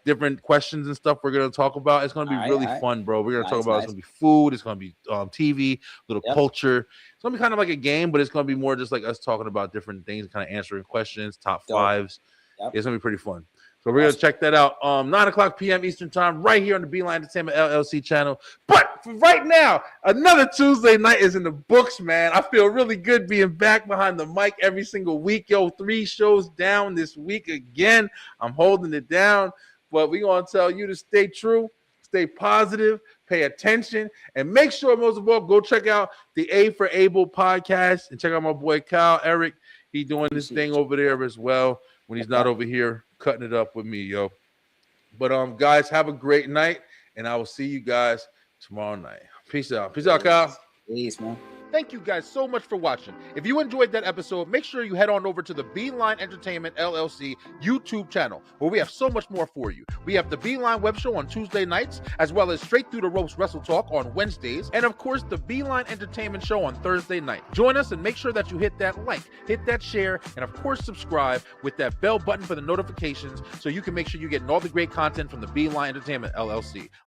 different questions and stuff we're going to talk about. It's going to be really fun, bro. We're going to talk about it's going to be food, it's going to be TV, little culture. It's going to be kind of like a game, but it's going to be more just like us talking about different things, kind of answering questions, top fives. It's going to be pretty fun. So we're going to check that out 9:00 p.m. Eastern time right here on the Beeline Entertainment LLC channel. But for right now, another Tuesday night is in the books, man. I feel really good being back behind the mic every single week. Yo, 3 shows down this week again. I'm holding it down. But we're going to tell you to stay true, stay positive, pay attention, and make sure, most of all, go check out the A for Able podcast and check out my boy Kyle Eric. He's doing this thing over there as well when he's not over here cutting it up with me, yo. But guys, have a great night, and I will see you guys tomorrow night. Peace out. Peace out, Kyle. Peace, man. Thank you guys so much for watching. If you enjoyed that episode, make sure you head on over to the Beeline Entertainment LLC YouTube channel, where we have so much more for you. We have the Beeline Web Show on Tuesday nights, as well as Straight Through the Ropes Wrestle Talk on Wednesdays, and of course, the Beeline Entertainment Show on Thursday night. Join us and make sure that you hit that like, hit that share, and of course, subscribe with that bell button for the notifications so you can make sure you're getting all the great content from the Beeline Entertainment LLC.